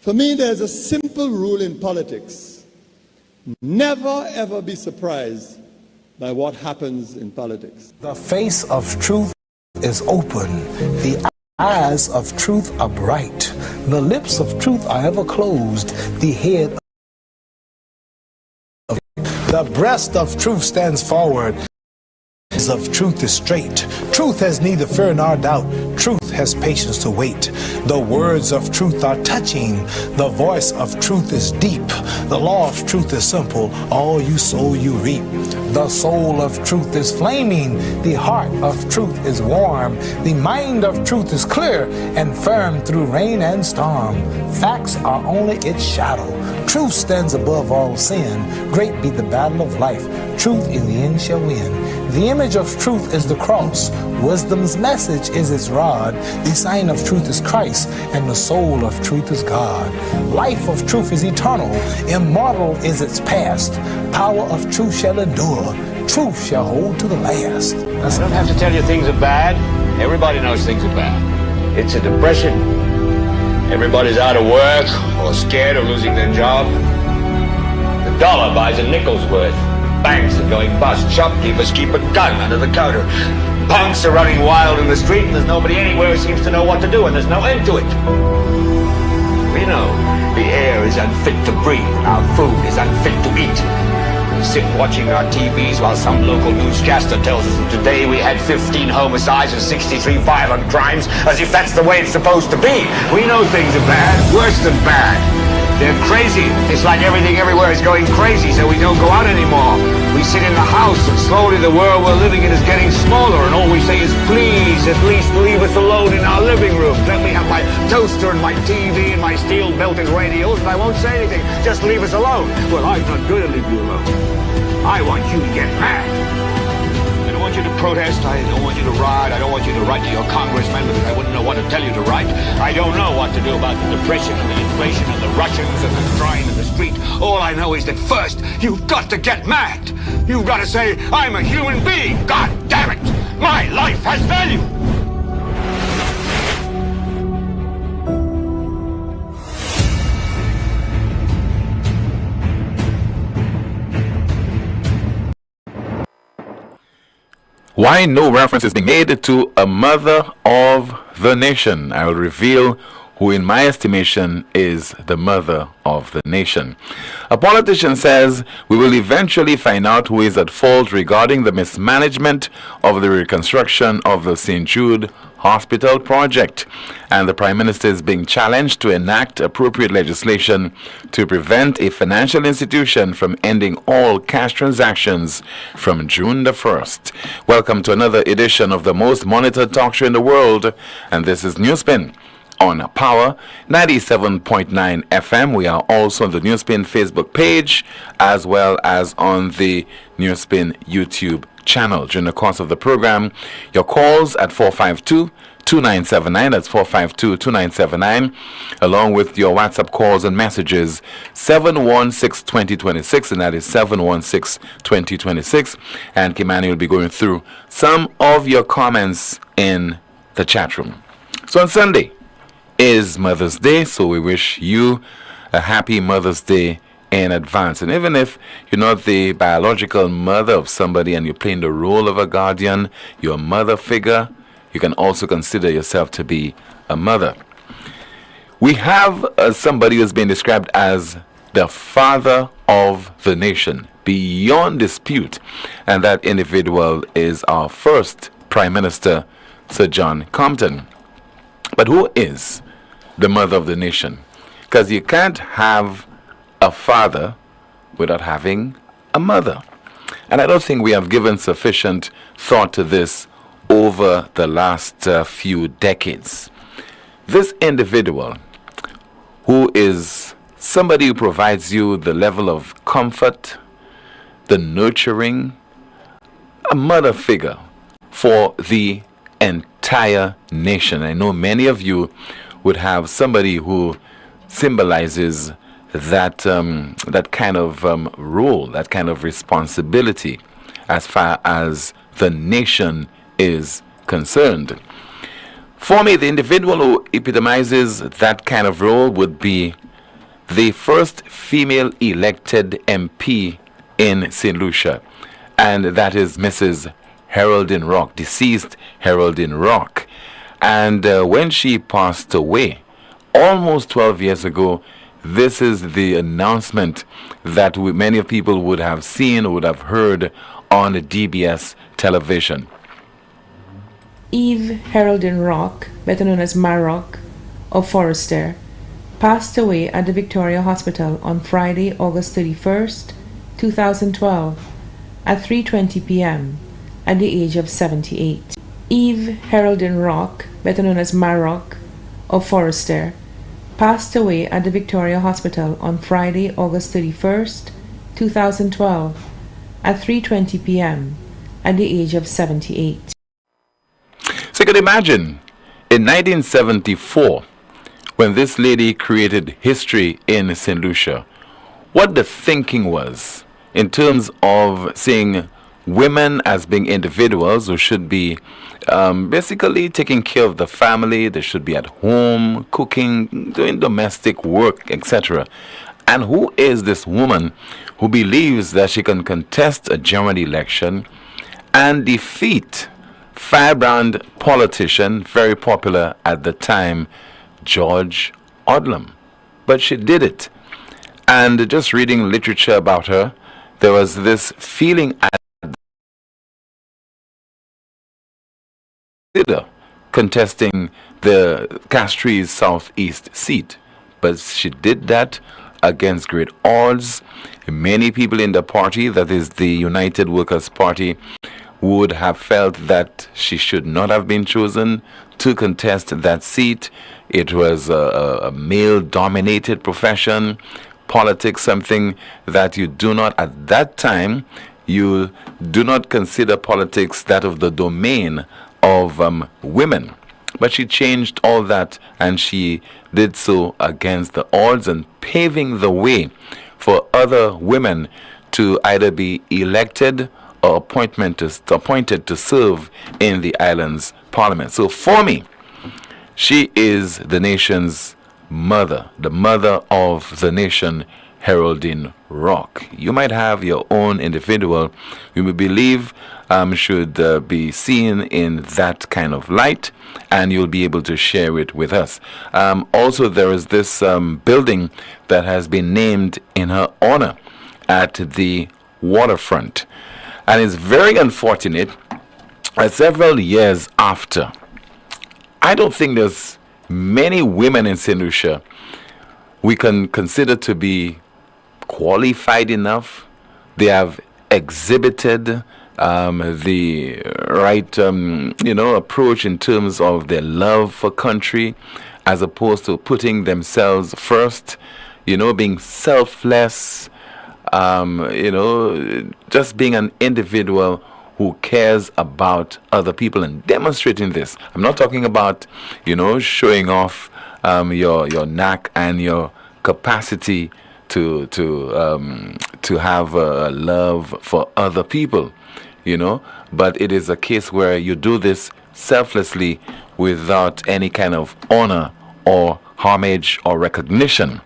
For me, there's a simple rule in politics. Never, ever be surprised by what happens in politics. The face of truth is open. The eyes of truth are bright. The lips of truth are ever closed. The head of the breast of truth stands forward. Of truth is straight. Truth has neither fear nor doubt. Truth has patience to wait. The words of truth are touching. The voice of truth is deep. The law of truth is simple. All you sow, you reap. The soul of truth is flaming. The heart of truth is warm. The mind of truth is clear and firm through rain and storm. Facts are only its shadow. Truth stands above all sin. Great be the battle of life. Truth in the end shall win. The image of truth is the cross. Wisdom's message is its rod. The sign of truth is Christ, and the soul of truth is God. Life of truth is eternal. Immortal is its past. Power of truth shall endure. Truth shall hold to the last. I don't have to tell you things are bad. Everybody knows things are bad. It's a depression. Everybody's out of work or scared of losing their job. The dollar buys a nickel's worth. Banks are going bust. Shopkeepers keep a gun under the counter. Punks are running wild in the street, and there's nobody anywhere who seems to know what to do, and there's no end to it. We know the air is unfit to breathe, and our food is unfit to eat. We sit watching our TVs while some local newscaster tells us that today we had 15 homicides and 63 violent crimes, as if that's the way it's supposed to be. We know things are bad, worse than bad. They're crazy. It's like everything everywhere is going crazy, so we don't go out anymore. We sit in the house, and slowly the world we're living in is getting smaller, and all we say is, please, at least leave us alone in our living room. Let me have my toaster and my TV and my steel-belted radios, and I won't say anything. Just leave us alone. Well, I'm not going to leave you alone. I want you to get mad. I don't want you to protest. I don't want you to riot. I don't want you to write to your congressman because I wouldn't know what to tell you to write. I don't know what to do about the depression and the inflation and the Russians and the crime in the street. All I know is that first, you've got to get mad. You've got to say, I'm a human being. God damn it. My life has value. Why no reference is being made to a mother of the nation? I will reveal who in my estimation is the mother of the nation. A politician says we will eventually find out who is at fault regarding the mismanagement of the reconstruction of the St. Jude Hospital project, and the Prime Minister is being challenged to enact appropriate legislation to prevent a financial institution from ending all cash transactions from June the 1st. Welcome to another edition of the most monitored talk show in the world, and this is NewsSpin on Power 97.9 FM. We are also on the NewsSpin Facebook page as well as on the NewsSpin YouTube channel. During the course of the program, your calls at 452-2979, that's 452-2979, along with your WhatsApp calls and messages 716-2026, and that is 716-2026, and Kimani will be going through some of your comments in the chat room. So on Sunday is Mother's Day, so we wish you a happy Mother's Day in advance. And even if you're not the biological mother of somebody and you're playing the role of a guardian, you're a mother figure, you can also consider yourself to be a mother. We have somebody who's been described as the father of the nation, beyond dispute, and that individual is our first Prime Minister, Sir John Compton. But who is the mother of the nation? Because you can't have a father without having a mother. And I don't think we have given sufficient thought to this over the last few decades. This individual, who is somebody who provides you the level of comfort, the nurturing, a mother figure for the entire nation. I know many of you would have somebody who symbolizes that that kind of role, that kind of responsibility as far as the nation is concerned. For me, the individual who epitomizes that kind of role would be the first female elected MP in St. Lucia, and that is Mrs. Heraldine Rock, deceased Heraldine Rock. And when she passed away, almost 12 years ago, this is the announcement that many people would have seen, would have heard on DBS television. Eve Heraldine Rock, better known as Maroc of Forrester, passed away at the Victoria Hospital on Friday, August 31st, 2012 at 3:20 p.m. at the age of 78. Eve Heraldine Rock, better known as Maroc of Forrester, passed away at the Victoria Hospital on Friday, August 31st, 2012 at 3:20 p.m. at the age of 78. So you can imagine, in 1974, when this lady created history in St. Lucia, what the thinking was in terms of seeing women as being individuals who should be basically taking care of the family. They should be at home, cooking, doing domestic work, etc. And who is this woman who believes that she can contest a general election and defeat firebrand politician, very popular at the time, George Odlum? But she did it. And just reading literature about her, there was this feeling at contesting the Castries Southeast seat. But she did that against great odds. Many people in the party, that is the United Workers' Party, would have felt that she should not have been chosen to contest that seat. It was a male-dominated profession. Politics, something that you do not, at that time, you do not consider politics that of the domain of women. But she changed all that, and she did so against the odds and paving the way for other women to either be elected or appointed to serve in the island's parliament. So for me, she is the nation's mother, the mother of the nation, Heraldine Rock. You might have your own individual you believe should be seen in that kind of light, and you'll be able to share it with us. Also, there is this building that has been named in her honor at the waterfront. And it's very unfortunate that several years after, I don't think there's many women in St. Lucia we can consider to be qualified enough. They have exhibited the right approach in terms of their love for country, as opposed to putting themselves first, being selfless, just being an individual who cares about other people and demonstrating this. I'm not talking about, showing off your knack and your capacity to have a love for other people, but it is a case where you do this selflessly without any kind of honor or homage or recognition.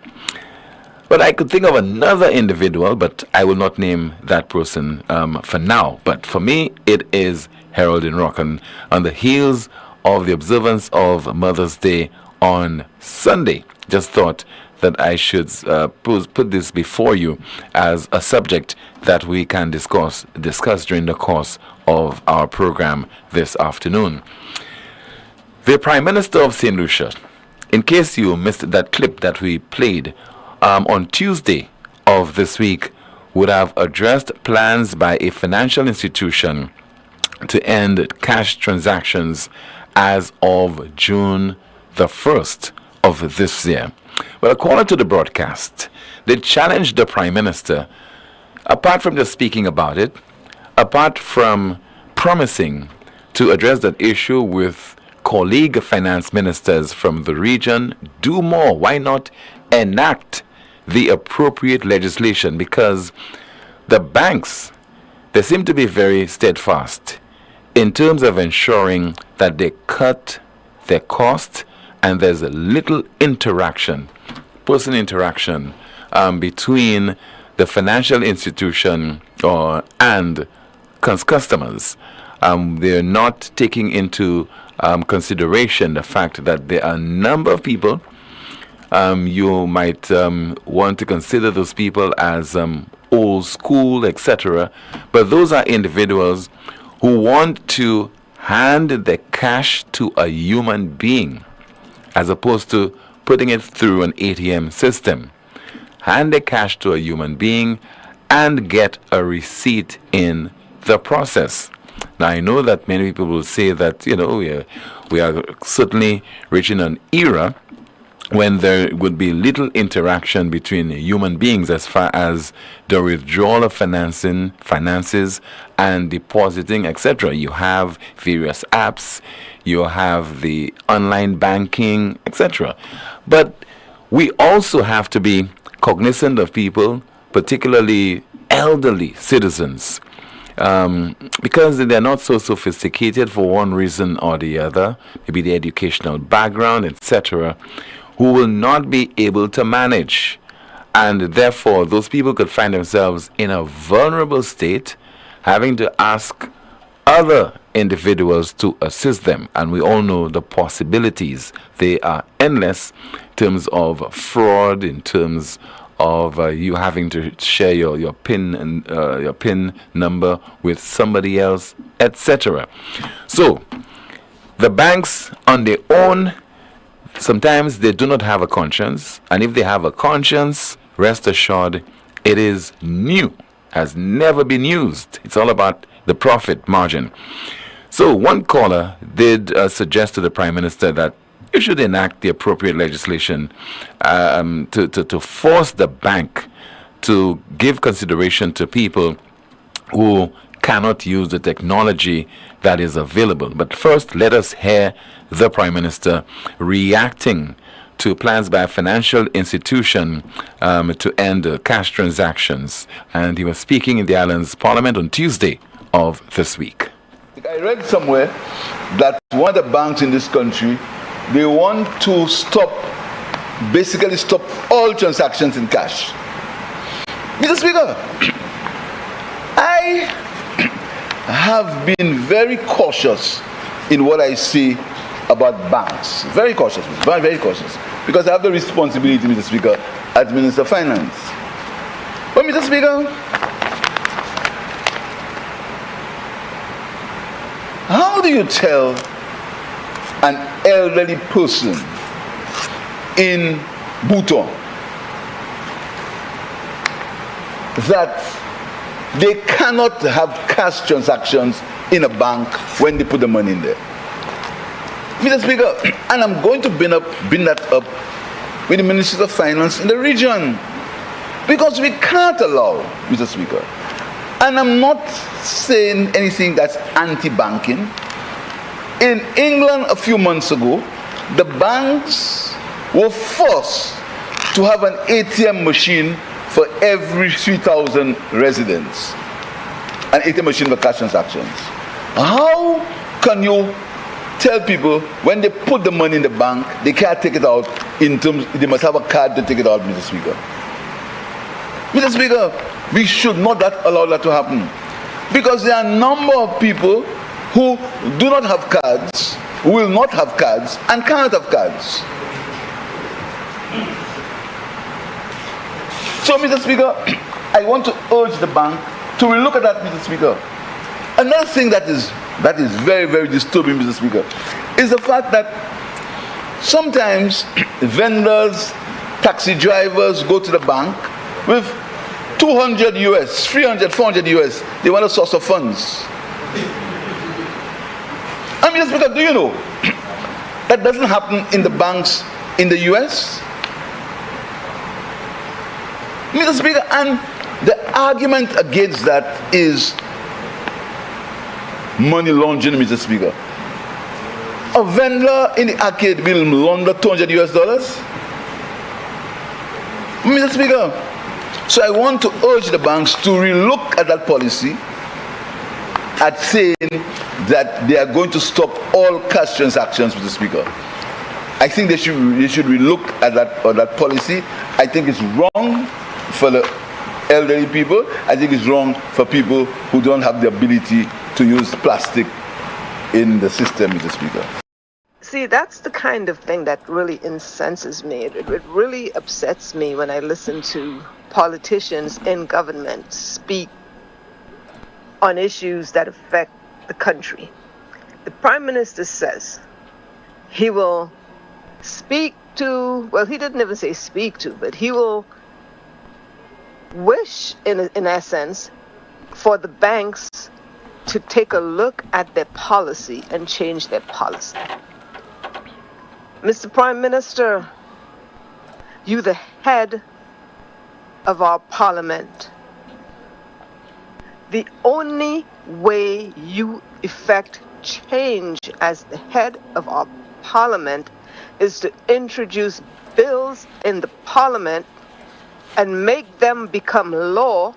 But I could think of another individual, but I will not name that person for now. But for me, it is Heraldine Rock. And on the heels of the observance of Mother's Day on Sunday, just thought that I should put this before you as a subject that we can discuss during the course of our program this afternoon. The Prime Minister of St. Lucia, in case you missed that clip that we played, on Tuesday of this week, would have addressed plans by a financial institution to end cash transactions as of June the 1st of this year. Well, according to the broadcast, they challenged the Prime Minister, apart from just speaking about it, apart from promising to address that issue with colleague finance ministers from the region, do more. Why not enact the appropriate legislation? Because the banks, they seem to be very steadfast in terms of ensuring that they cut their costs and there's a little interaction person interaction between the financial institution and customers. They're not taking into consideration the fact that there are a number of people. You might want to consider those people as old school, etc. But those are individuals who want to hand the cash to a human being as opposed to putting it through an ATM system. Hand the cash to a human being and get a receipt in the process. Now, I know that many people will say that, we are certainly reaching an era when there would be little interaction between human beings as far as the withdrawal of finances and depositing, etc. You have various apps, you have the online banking, etc. But we also have to be cognizant of people, particularly elderly citizens, because they're not so sophisticated for one reason or the other, maybe the educational background, etc., who will not be able to manage. And therefore, those people could find themselves in a vulnerable state, having to ask other individuals to assist them. And we all know the possibilities. They are endless in terms of fraud, in terms of you having to share your PIN and your PIN number with somebody else, etc. So, the banks on their own, sometimes they do not have a conscience, and if they have a conscience, rest assured, it is new, has never been used. It's all about the profit margin. So one caller did suggest to the Prime Minister that you should enact the appropriate legislation to force the bank to give consideration to people who cannot use the technology that is available. But first, let us hear the Prime Minister reacting to plans by a financial institution to end cash transactions. And he was speaking in the island's parliament on Tuesday of this week. I read somewhere that one of the banks in this country, they want to basically stop all transactions in cash. Mr. Speaker, I have been very cautious in what I say about banks. Very cautious, very cautious. Because I have the responsibility, Mr. Speaker, as Minister of Finance. But Mr. Speaker, how do you tell an elderly person in Bhutan that they cannot have cash transactions in a bank when they put the money in there? Mr. Speaker, and I'm going to bring that up with the Minister of Finance in the region, because we can't allow, Mr. Speaker, and I'm not saying anything that's anti-banking. In England a few months ago, the banks were forced to have an ATM machine for every 3,000 residents, an ATM machine for cash transactions. How can you tell people when they put the money in the bank, they can't take it out they must have a card to take it out, Mr. Speaker? Mr. Speaker, we should not allow that to happen, because there are a number of people who do not have cards, will not have cards, and cannot have cards. So, Mr. Speaker, I want to urge the bank to relook at that, Mr. Speaker. Another thing that is very, very disturbing, Mr. Speaker, is the fact that sometimes vendors, taxi drivers go to the bank with 200 US, 300, 400 US. They want a source of funds. I mean, Mr. Speaker, do you know that doesn't happen in the banks in the US? Mr. Speaker, and the argument against that is money laundering, Mr. Speaker. A vendor in the arcade will launder $200 US. Mr. Speaker, so I want to urge the banks to relook at that policy, at saying that they are going to stop all cash transactions, Mr. Speaker. I think they should relook at that policy I think it's wrong for the elderly people. I think it's wrong for people who don't have the ability to use plastic in the system, Mr. Speaker. See, that's the kind of thing that really incenses me. It really upsets me when I listen to politicians in government speak on issues that affect the country. The Prime Minister says he will speak to, well, he didn't even say speak to, but he will wish, in essence, for the banks to take a look at their policy and change their policy. Mr. Prime Minister, you the head of our parliament. The only way you effect change as the head of our parliament is to introduce bills in the parliament and make them become law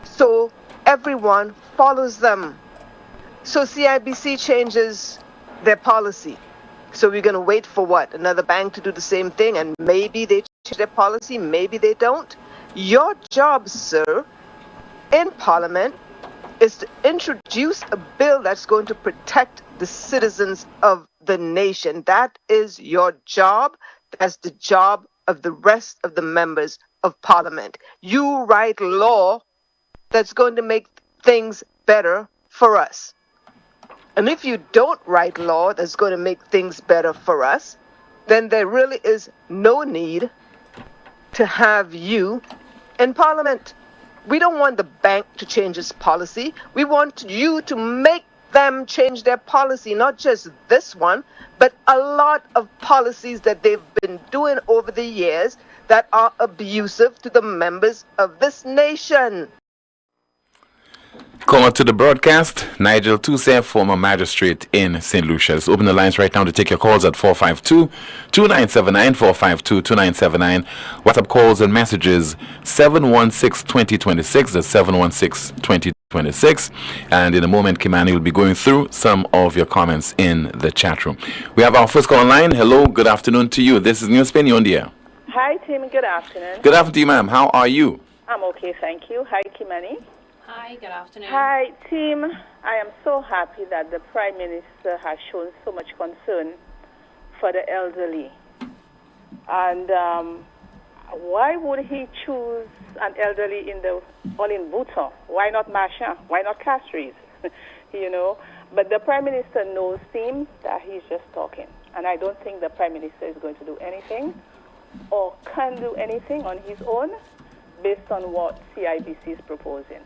so everyone follows them. So CIBC changes their policy. So we're going to wait for what? Another bank to do the same thing, and maybe they change their policy, maybe they don't. Your job, sir, in Parliament is to introduce a bill that's going to protect the citizens of the nation. That is your job. That's the job of the rest of the members of Parliament. You write law that's going to make things better for us. And if you don't write law that's going to make things better for us, then there really is no need to have you in Parliament. We don't want the bank to change its policy. We want you to make them change their policy, not just this one, but a lot of policies that they've been doing over the years that are abusive to the members of this nation. Come on to the broadcast. Nigel Toussaint, former magistrate in St. Lucia's. Open the lines right now to take your calls at 452-2979, 452-2979. WhatsApp calls and messages 716-2026. That's 716-2026. And in a moment, Kimani will be going through some of your comments in the chat room. We have our first call online. Hello, good afternoon to you. This is NewsSpin, you're on the air. Hi, Tim. Good afternoon. Good afternoon to you, ma'am. How are you? I'm okay, thank you. Hi, Kimani. Hi, good afternoon. Hi, team. I am so happy that the Prime Minister has shown so much concern for the elderly. And why would he choose an elderly all in Bhutan? Why not Masha? Why not Castries? You know? But the Prime Minister knows, team, that he's just talking. And I don't think the Prime Minister is going to do anything or can do anything on his own based on what CIBC is proposing.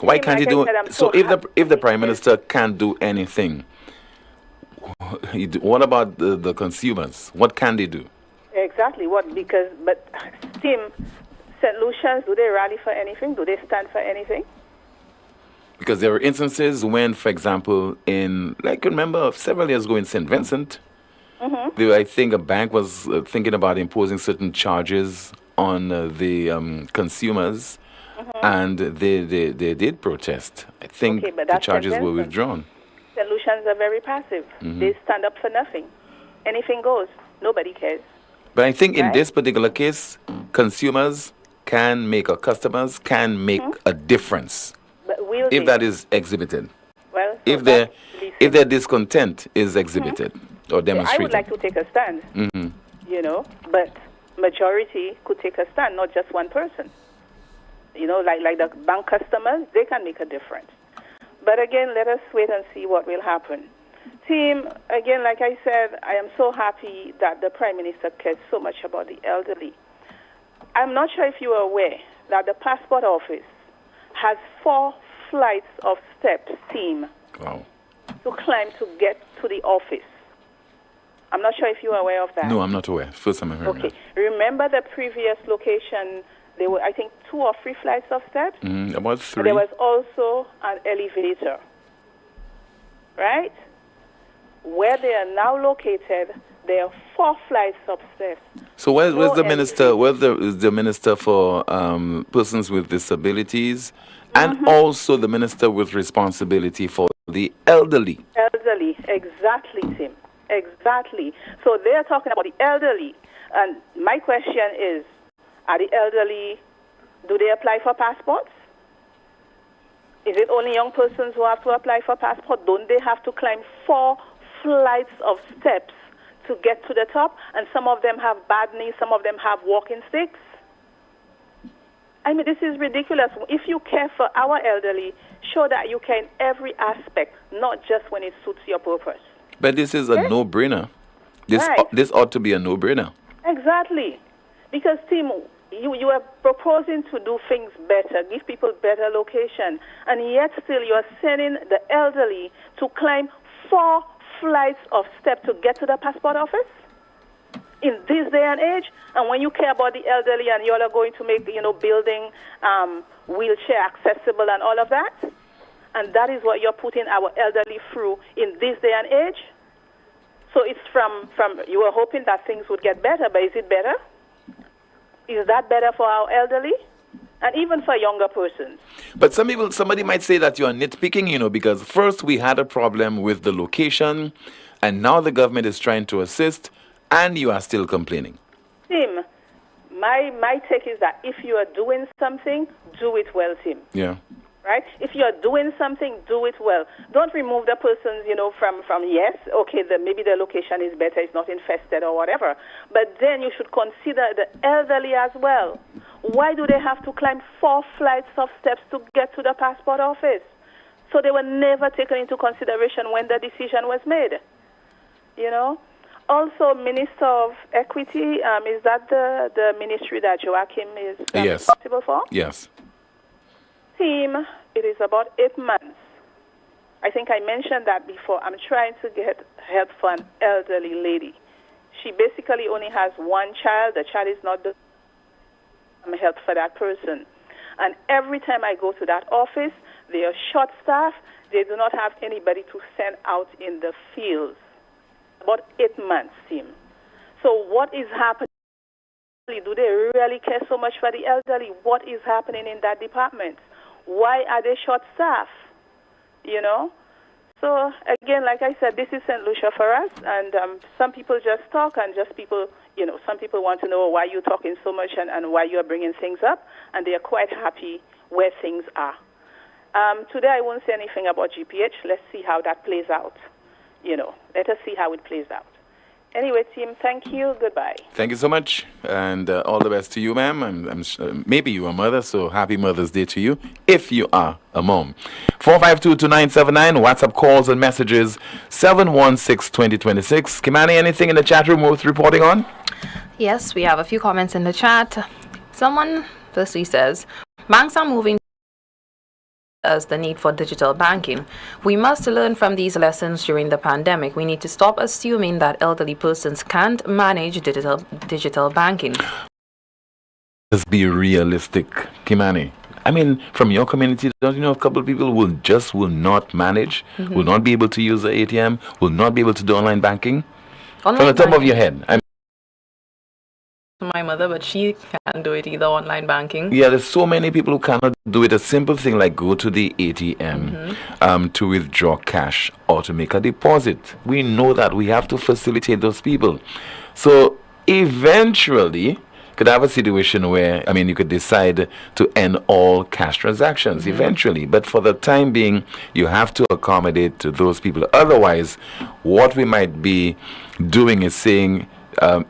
Why can't he do it? So if the Prime Minister can't do anything, what about the consumers? What can they do? Exactly. But Tim, St. Lucians, do they rally for anything? Do they stand for anything? Because there were instances when, for example, I can remember several years ago in St. Vincent, I think a bank was thinking about imposing certain charges on the consumers. And they did protest. I think the charges were withdrawn. Solutions are very passive. They stand up for nothing. Anything goes. Nobody cares. But I think in this particular case, customers can make a difference if that is exhibited. Well, so if their discontent is exhibited or demonstrated. I would like to take a stand. You know, but majority could take a stand, not just one person. You know, like the bank customers, they can make a difference. But again, let us wait and see what will happen. Team, again, like I said, I am so happy that the Prime Minister cares so much about the elderly. I'm not sure if you are aware that the Passport Office has 4 flights of steps, team, wow, to climb to get to the office. I'm not sure if you are aware of that. No, I'm not aware. First time I heard that. Okay. Remember the previous location, there were, I think, 2 or 3 flights of steps? About 3. There was also an elevator, right? Where they are now located, there are 4 flights of steps. So where's the minister? Where's the minister for persons with disabilities, and also the minister with responsibility for the elderly? Elderly, exactly, Tim. Exactly. So they're talking about the elderly. And my question is, are the elderly, do they apply for passports? Is it only young persons who have to apply for passport? Don't they have to climb 4 flights of steps to get to the top? And some of them have bad knees, some of them have walking sticks. I mean, this is ridiculous. If you care for our elderly, show that you care in every aspect, not just when it suits your purpose. But this is a no-brainer. This ought to be a no-brainer. Exactly. Because, Tim, you are proposing to do things better, give people better location, and yet still you are sending the elderly to climb 4 flights of steps to get to the passport office? In this day and age, and when you care about the elderly and you all are going to make, building wheelchair accessible and all of that, and that is what you're putting our elderly through in this day and age. So it's from you were hoping that things would get better, but is it better? Is that better for our elderly? And even for younger persons. But somebody might say that you are nitpicking, because first we had a problem with the location, and now the government is trying to assist, and you are still complaining. Tim, my take is that if you are doing something, do it well, Tim. Yeah. Right? If you are doing something, do it well. Don't remove the persons, from yes, okay, maybe the location is better, it's not infested or whatever. But then you should consider the elderly as well. Why do they have to climb 4 flights of steps to get to the passport office? So they were never taken into consideration when the decision was made. Also, Minister of Equity, is that the ministry that Joachim is responsible for? Yes. Team, it is about 8 months. I think I mentioned that before. I'm trying to get help for an elderly lady. She basically only has 1 child. The child is not the help for that person. And every time I go to that office, they are short-staffed. They do not have anybody to send out in the fields. About 8 months, Team. So what is happening? Do they really care so much for the elderly? What is happening in that department? Why are they short-staffed? So, again, like I said, this is St. Lucia for us, and some people just talk, and some people want to know why you're talking so much and why you're bringing things up, and they are quite happy where things are. Today I won't say anything about GPH. Let's see how that plays out. Let us see how it plays out. Anyway, team, thank you. Goodbye. Thank you so much, and all the best to you, ma'am. I'm maybe you're a mother, so happy Mother's Day to you, if you are a mom. 452-2979, WhatsApp calls and messages, 716-2026. Kimani, anything in the chat room worth reporting on? Yes, we have a few comments in the chat. Someone firstly says, banks are moving as the need for digital banking. We must learn from these lessons during the pandemic. We need to stop assuming that elderly persons can't manage digital banking. Let's be realistic, Kimani. I mean, from your community, don't you know a couple of people will not manage, will not be able to use the ATM, will not be able to do online banking? From the top of your head. My mother, but she can't do it either, online banking. Yeah, there's so many people who cannot do it. A simple thing like go to the ATM to withdraw cash or to make a deposit. We know that we have to facilitate those people. So eventually, could have a situation where, you could decide to end all cash transactions eventually. But for the time being, you have to accommodate to those people. Otherwise, what we might be doing is saying,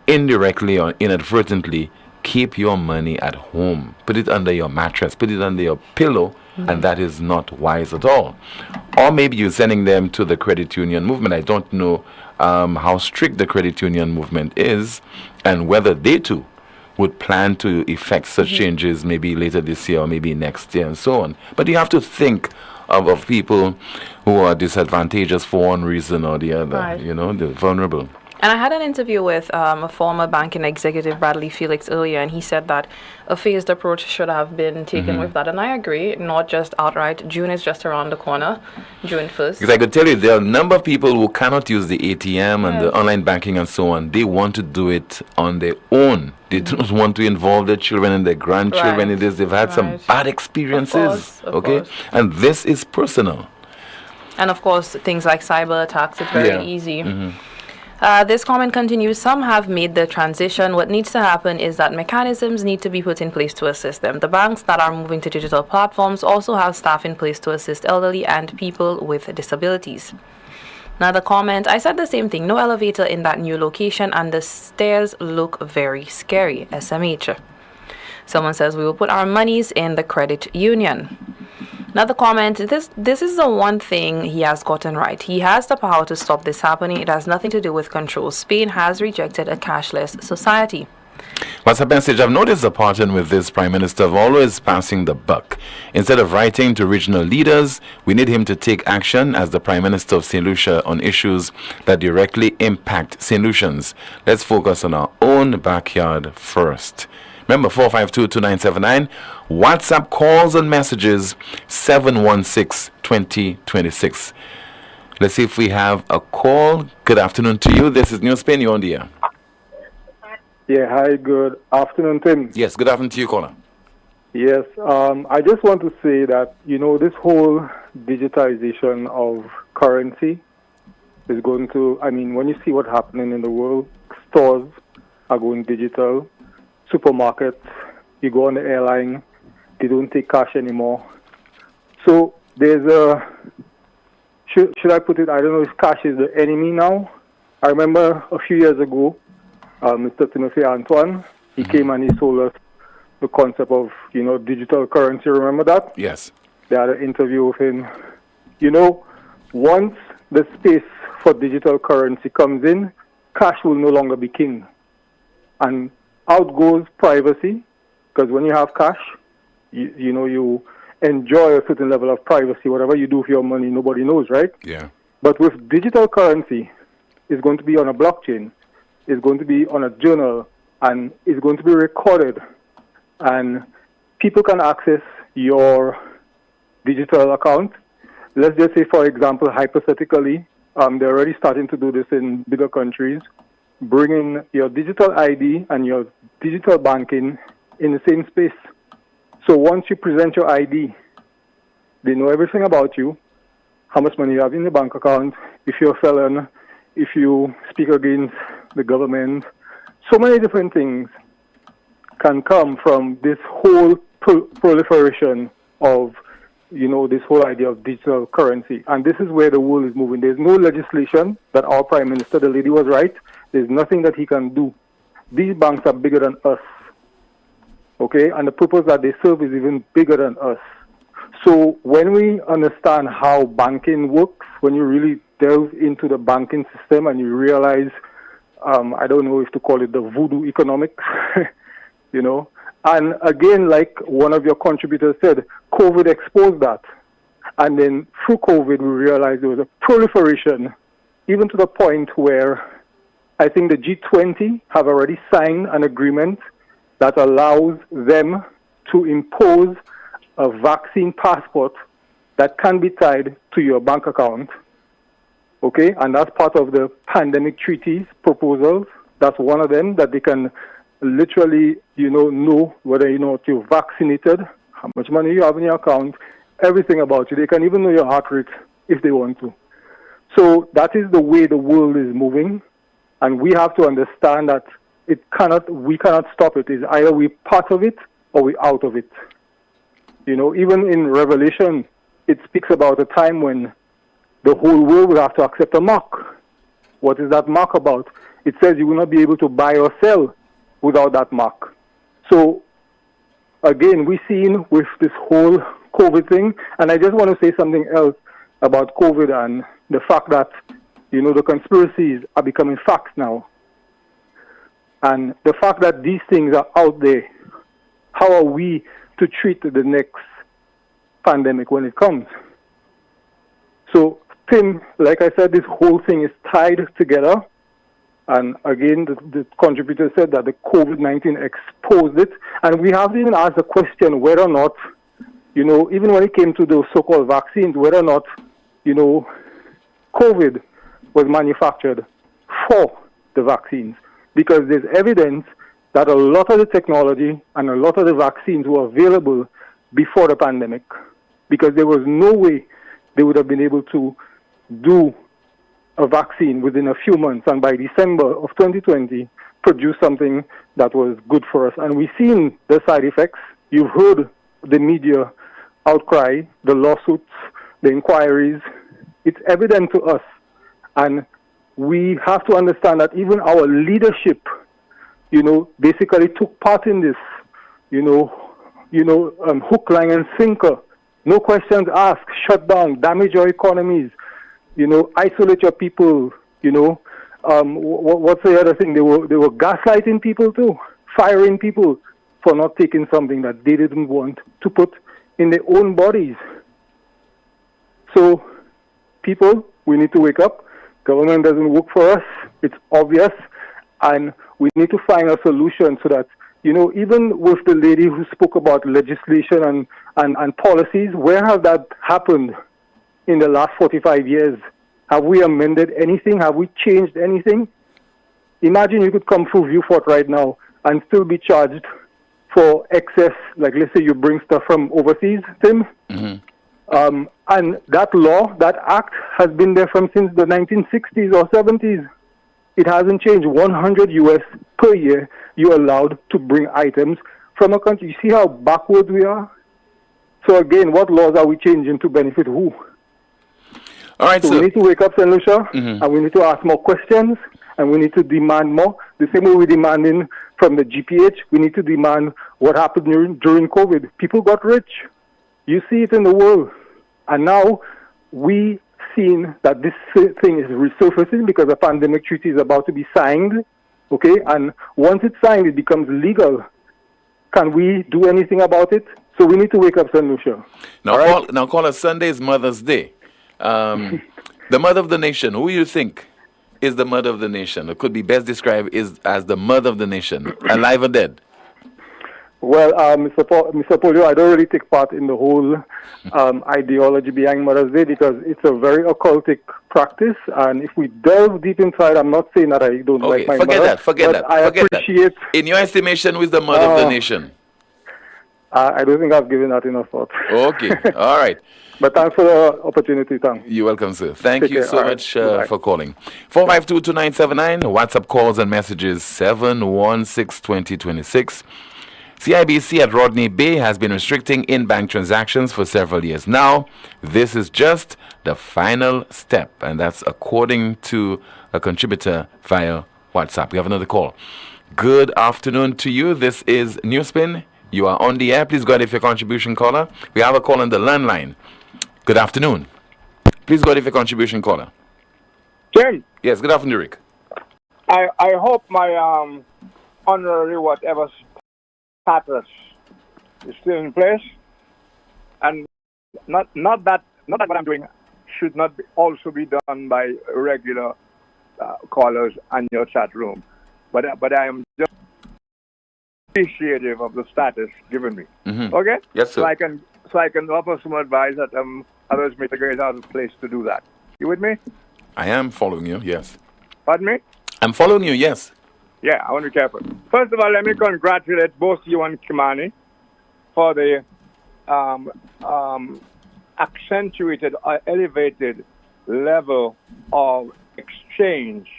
indirectly or inadvertently, keep your money at home. Put it under your mattress, put it under your pillow, and that is not wise at all. Or maybe you're sending them to the credit union movement. I don't know how strict the credit union movement is and whether they too would plan to effect such changes maybe later this year or maybe next year and so on. But you have to think of people who are disadvantaged for one reason or the other, right. The vulnerable. And I had an interview with a former banking executive, Bradley Felix, earlier, and he said that a phased approach should have been taken with that. And I agree, not just outright. June is just around the corner, June 1st. Because I could tell you, there are a number of people who cannot use the ATM and the online banking and so on. They want to do it on their own. They don't want to involve their children and their grandchildren in this. They've had some bad experiences, of course. And this is personal. And of course, things like cyber attacks, it's very easy. This comment continues, some have made the transition. What needs to happen is that mechanisms need to be put in place to assist them. The banks that are moving to digital platforms also have staff in place to assist elderly and people with disabilities. Another comment, I said the same thing, no elevator in that new location and the stairs look very scary, SMH. Someone says, we will put our monies in the credit union. Another comment, this is the one thing he has gotten right. He has the power to stop this happening. It has nothing to do with control. Spain has rejected a cashless society. What's up, message? I've noticed a pattern with this Prime Minister of always passing the buck. Instead of writing to regional leaders, we need him to take action as the Prime Minister of St. Lucia on issues that directly impact St. Lucians. Let's focus on our own backyard first. Remember, 452-2979, WhatsApp calls and messages, 716-2026. Let's see if we have a call. Good afternoon to you. This is NewsSpin. You're on the air. Yeah, hi, good afternoon, Tim. Yes, good afternoon to you, caller. Yes, I just want to say that, this whole digitization of currency is going to, when you see what's happening in the world, stores are going digital. Supermarkets, you go on the airline, they don't take cash anymore. So there's should I put it, I don't know if cash is the enemy now. I remember a few years ago, Mr. Timothy Antoine, he came and he told us the concept of, digital currency. Remember that? Yes. They had an interview with him. Once the space for digital currency comes in, cash will no longer be king. And out goes privacy, because when you have cash, you enjoy a certain level of privacy. Whatever you do with your money, nobody knows, right? Yeah. But with digital currency, it's going to be on a blockchain, it's going to be on a journal, and it's going to be recorded. And people can access your digital account. Let's just say, for example, hypothetically, they're already starting to do this in bigger countries. Bring in your digital ID and your digital banking in the same space. So once you present your ID, they know everything about you, how much money you have in the bank account, if you're a felon, if you speak against the government. So many different things can come from this whole proliferation of, this whole idea of digital currency. And this is where the world is moving. There's no legislation that our Prime Minister, the lady was right, there's nothing that he can do. These banks are bigger than us, okay? And the purpose that they serve is even bigger than us. So when we understand how banking works, when you really delve into the banking system and you realize, I don't know if to call it the voodoo economics, And again, like one of your contributors said, COVID exposed that. And then through COVID, we realized there was a proliferation, even to the point where I think the G20 have already signed an agreement that allows them to impose a vaccine passport that can be tied to your bank account. Okay, and that's part of the pandemic treaties proposals. That's one of them, that they can literally, know whether you're vaccinated, how much money you have in your account, everything about you. They can even know your heart rate if they want to. So that is the way the world is moving, and we have to understand that we cannot stop it. It's either we're part of it or we're out of it. Even in Revelation, it speaks about a time when the whole world will have to accept a mark. What is that mark about? It says you will not be able to buy or sell without that mark. So, again, we've seen with this whole COVID thing, and I just want to say something else about COVID and the fact that, the conspiracies are becoming facts now. And the fact that these things are out there, how are we to treat the next pandemic when it comes? So, Tim, like I said, this whole thing is tied together. And again, the contributor said that the COVID-19 exposed it. And we have to even asked the question whether or not, even when it came to those so-called vaccines, whether or not, COVID was manufactured for the vaccines. Because there's evidence that a lot of the technology and a lot of the vaccines were available before the pandemic. Because there was no way they would have been able to do a vaccine within a few months, and by December of 2020, produce something that was good for us. And we've seen the side effects. You've heard the media outcry, the lawsuits, the inquiries. It's evident to us. And we have to understand that even our leadership, basically took part in this, hook, line, and sinker. No questions asked, shut down, damage your economies, isolate your people, what's the other thing? They were gaslighting people too, firing people for not taking something that they didn't want to put in their own bodies. So, people, we need to wake up. Government doesn't work for us. It's obvious. And we need to find a solution so that, even with the lady who spoke about legislation and policies, where has that happened in the last 45 years? Have we amended anything? Have we changed anything? Imagine you could come through Viewfort right now and still be charged for excess, like let's say you bring stuff from overseas, Tim. Mm-hmm. And that law, that act has been there since the 1960s or 70s. It hasn't changed. 100 US per year you're allowed to bring items from a country. You see how backwards we are? So again, what laws are we changing to benefit who? All right, so we need to wake up, St. Lucia, and we need to ask more questions, and we need to demand more. The same way we're demanding from the GPH, we need to demand what happened during COVID. People got rich. You see it in the world. And now we seen that this thing is resurfacing because the pandemic treaty is about to be signed, okay? And once it's signed, it becomes legal. Can we do anything about it? So we need to wake up, St. Lucia. Now, caller, Sunday is Mother's Day. The mother of the nation, who you think is the mother of the nation? It could be best described as the mother of the nation, alive or dead? Well, Mr. Poleon, I don't really take part in the whole ideology behind Mother's Day because it's a very occultic practice. And if we delve deep inside, I'm not saying that I don't like my mother. Forget that. I appreciate. In your estimation, who is the mother of the nation? I don't think I've given that enough thought. Okay, all right. But thanks for the opportunity, Tom. You're welcome, sir. Thank you so much for calling. 452-2979, WhatsApp calls and messages 716-2026. CIBC at Rodney Bay has been restricting in-bank transactions for several years now. This is just the final step, and that's according to a contributor via WhatsApp. We have another call. Good afternoon to you. This is NewsSpin. You are on the air. Please go ahead with your contribution, caller. We have a call on the landline. Good afternoon. Please go ahead with your contribution, caller. Tim. Yes, good afternoon, Rick. I hope my honorary whatever status is still in place, and not that what I'm doing should not also be done by regular callers and your chat room, but I am just appreciative of the status given me. Mm-hmm. Okay. Yes, sir. So I can offer some advice that others may take it out of place to do that. You with me? I am following you. Yes. Pardon me? I'm following you. Yes. Yeah, I want to be careful. First of all, let me congratulate both you and Kimani for the accentuated, elevated level of exchange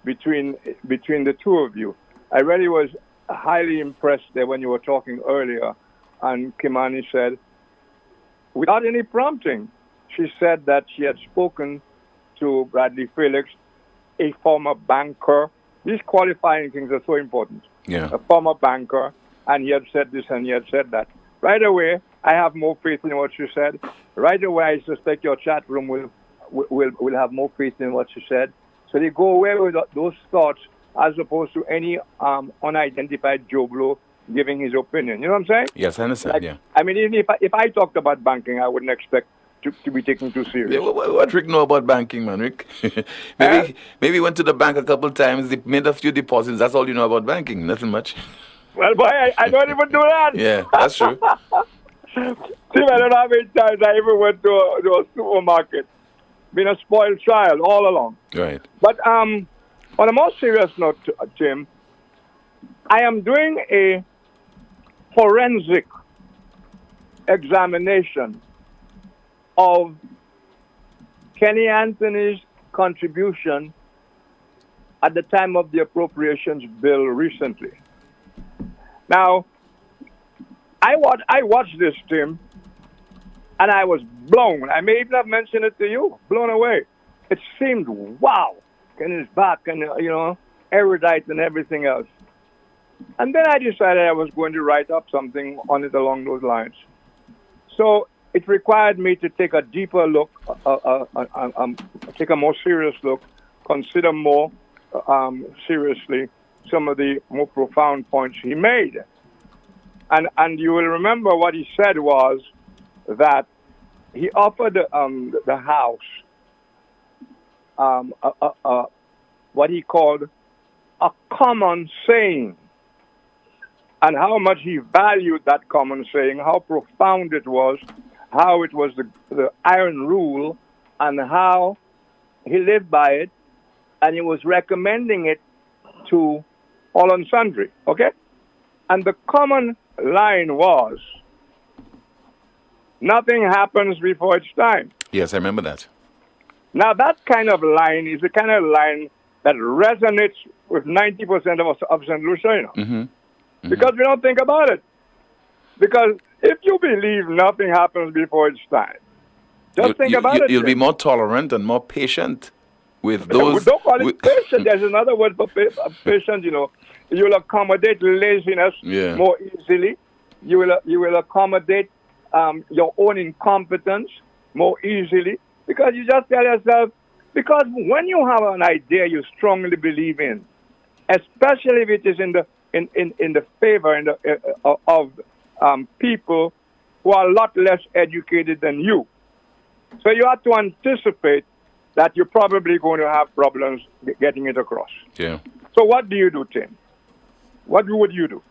between the two of you. I really was highly impressed there when you were talking earlier, and Kimani said, without any prompting, she said that she had spoken to Bradley Felix, a former banker. These qualifying things are so important. Yeah. A former banker, and he had said this and he had said that. Right away, I have more faith in what she said. Right away, I suspect your chat room will have more faith in what she said. So they go away with those thoughts as opposed to any unidentified Joe Blow giving his opinion. You know what I'm saying? Yes, I understand, yeah. I mean, even if I talked about banking, I wouldn't expect to be taken too serious. Yeah, what Rick know about banking, man, Rick? maybe went to the bank a couple of times, made a few deposits. That's all you know about banking. Nothing much. Well, boy, I don't even do that. Yeah, that's true. See, I don't know how many times I even went to a supermarket. Been a spoiled child all along. Right. But on a more serious note, Tim, I am doing a forensic examination of Kenny Anthony's contribution at the time of the appropriations bill recently. Now, I watched this, Tim, and I was blown. I may even have mentioned it to you, blown away. It seemed, wow, and his back and, erudite and everything else. And then I decided I was going to write up something on it along those lines. So it required me to take a deeper look, take a more serious look, consider more seriously some of the more profound points he made. And you will remember what he said was that he offered the House what he called a common saying, and how much he valued that common saying, how profound it was, how it was the iron rule, and how he lived by it, and he was recommending it to all and sundry, okay? And the common line was, nothing happens before it's time. Yes, I remember that. Now, that kind of line is the kind of line that resonates with 90% of St. Lucia, because we don't think about it. Because if you believe nothing happens before it's time, just think about it. You'll be more tolerant and more patient with those. Don't call it patient. There's another word for patient, You'll accommodate laziness more easily. You will accommodate your own incompetence more easily, because you just tell yourself, because when you have an idea you strongly believe in, especially if it is in the favor of people who are a lot less educated than you, so you have to anticipate that you're probably going to have problems getting it across. Yeah. So what do you do, Tim? What would you do?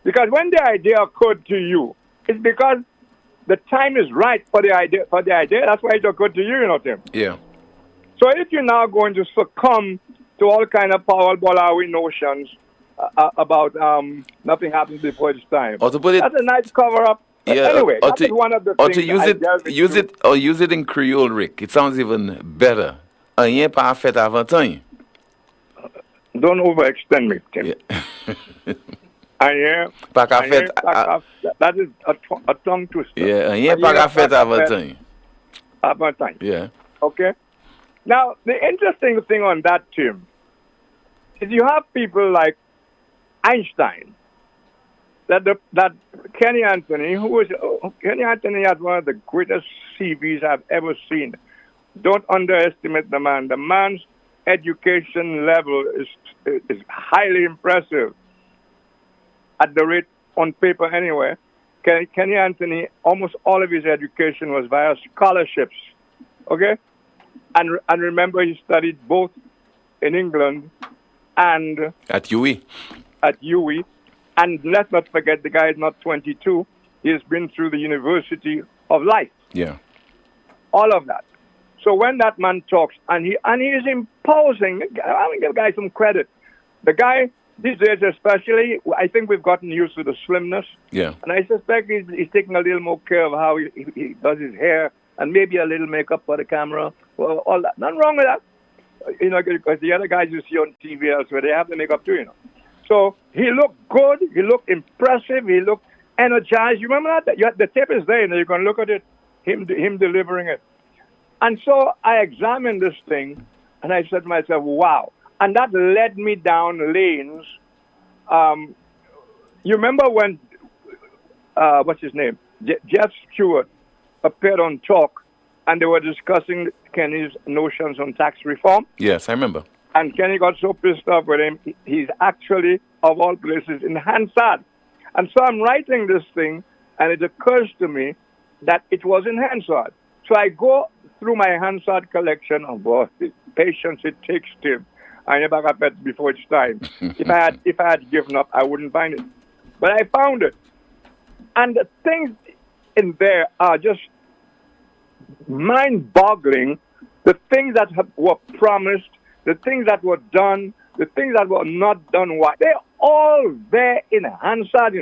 Because when the idea occurred to you, it's because the time is right for the idea. That's why it occurred to you, Tim. Yeah. So if you're now going to succumb to all kind of Powerball notions about nothing happens before it's time, or to put it, that's a nice cover-up. Yeah. Anyway, that is one of the things. To use it in Creole, Rick. It sounds even better. Rien pas fait avant temps. Don't overextend me, Tim. Yeah. That is a tongue twister. Yeah, rien pas fait avant temps. Avant time. Yeah. Okay. Now, the interesting thing on that, Tim, is you have people like Einstein, that Kenny Anthony, Kenny Anthony has one of the greatest CVs I've ever seen. Don't underestimate the man. The man's education level is highly impressive. At the rate on paper anyway, Kenny Anthony, almost all of his education was via scholarships, okay? And remember, he studied both in England and at UWI. And let's not forget, the guy is not 22. He has been through the University of Life. Yeah. All of that. So when that man talks, and he is imposing, I want to give the guy some credit. The guy, these days especially, I think we've gotten used to the slimness. Yeah. And I suspect he's taking a little more care of how he does his hair, and maybe a little makeup for the camera. Well, all that. Nothing wrong with that. Because the other guys you see on TV elsewhere, they have the makeup too, So he looked good. He looked impressive. He looked energized. You remember that? The tape is there, and you can look at it, him delivering it. And so I examined this thing, and I said to myself, wow. And that led me down lanes. You remember when, what's his name? Jeff Stewart appeared on Talk, and they were discussing Kenny's notions on tax reform? Yes, I remember. And Kenny got so pissed off with him, he's actually, of all places, in Hansard. And so I'm writing this thing, and it occurs to me that it was in Hansard. So I go through my Hansard collection. Oh boy, the patience it takes, Tim. I never got that before it's time. If I had given up, I wouldn't find it. But I found it. And the things in there are just mind-boggling. The things that were promised, the things that were done, the things that were not done, they're all there in Hansard,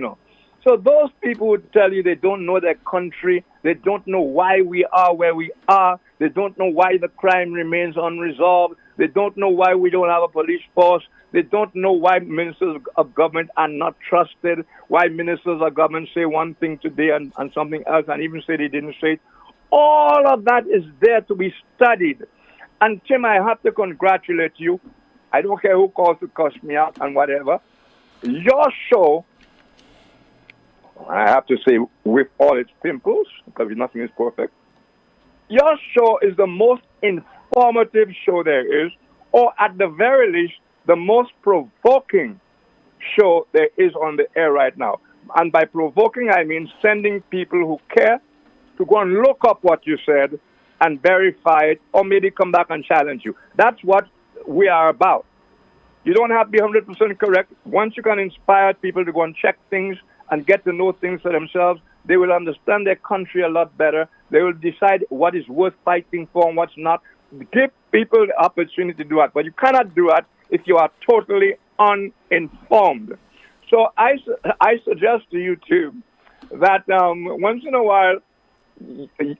So those people would tell you they don't know their country, they don't know why we are where we are, They don't know why the crime remains unresolved. They don't know why we don't have a police force. They don't know why ministers of government are not trusted, why ministers of government say one thing today and something else, and even say they didn't say it. All of that is there to be studied. And Tim, I have to congratulate you. I don't care who calls to cuss me out and whatever. Your show, I have to say, with all its pimples, because nothing is perfect, your show is the most informative show there is, or at the very least, the most provoking show there is on the air right now. And by provoking, I mean sending people who care to go and look up what you said and verify it, or maybe come back and challenge you. That's what we are about. You don't have to be 100% correct. Once you can inspire people to go and check things and get to know things for themselves, they will understand their country a lot better. They will decide what is worth fighting for and what's not. Give people the opportunity to do that. But you cannot do that if you are totally uninformed. So I suggest to you, too, that once in a while,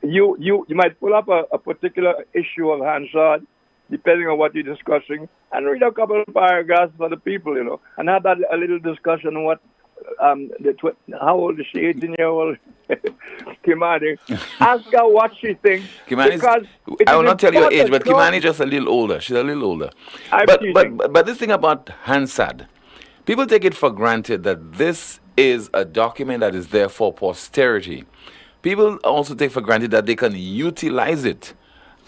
you might pull up a particular issue of Hansard, depending on what you're discussing, and read a couple of paragraphs for the people, and have that a little discussion on what, how old is she, 18-year-old Kimani? Ask her what she thinks. I will not tell you her age, but Kimani is just a little older. She's a little older. But this thing about Hansard, people take it for granted that this is a document that is there for posterity. People also take for granted that they can utilize it,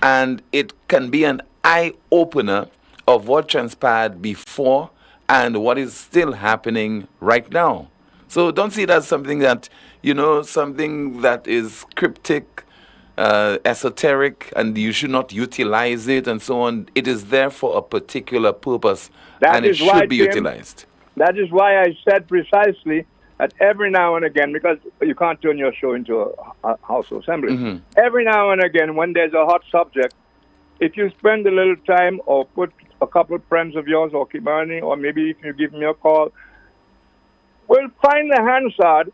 and it can be an eye-opener of what transpired before and what is still happening right now. So don't see it as something that, something that is cryptic, esoteric, and you should not utilize it and so on. It is there for a particular purpose, and it should be utilized. That is why I said precisely that every now and again, because you can't turn your show into a House of Assembly, every now and again when there's a hot subject, if you spend a little time or put a couple of friends of yours or Kimani, or maybe if you give me a call, we'll find the Hansard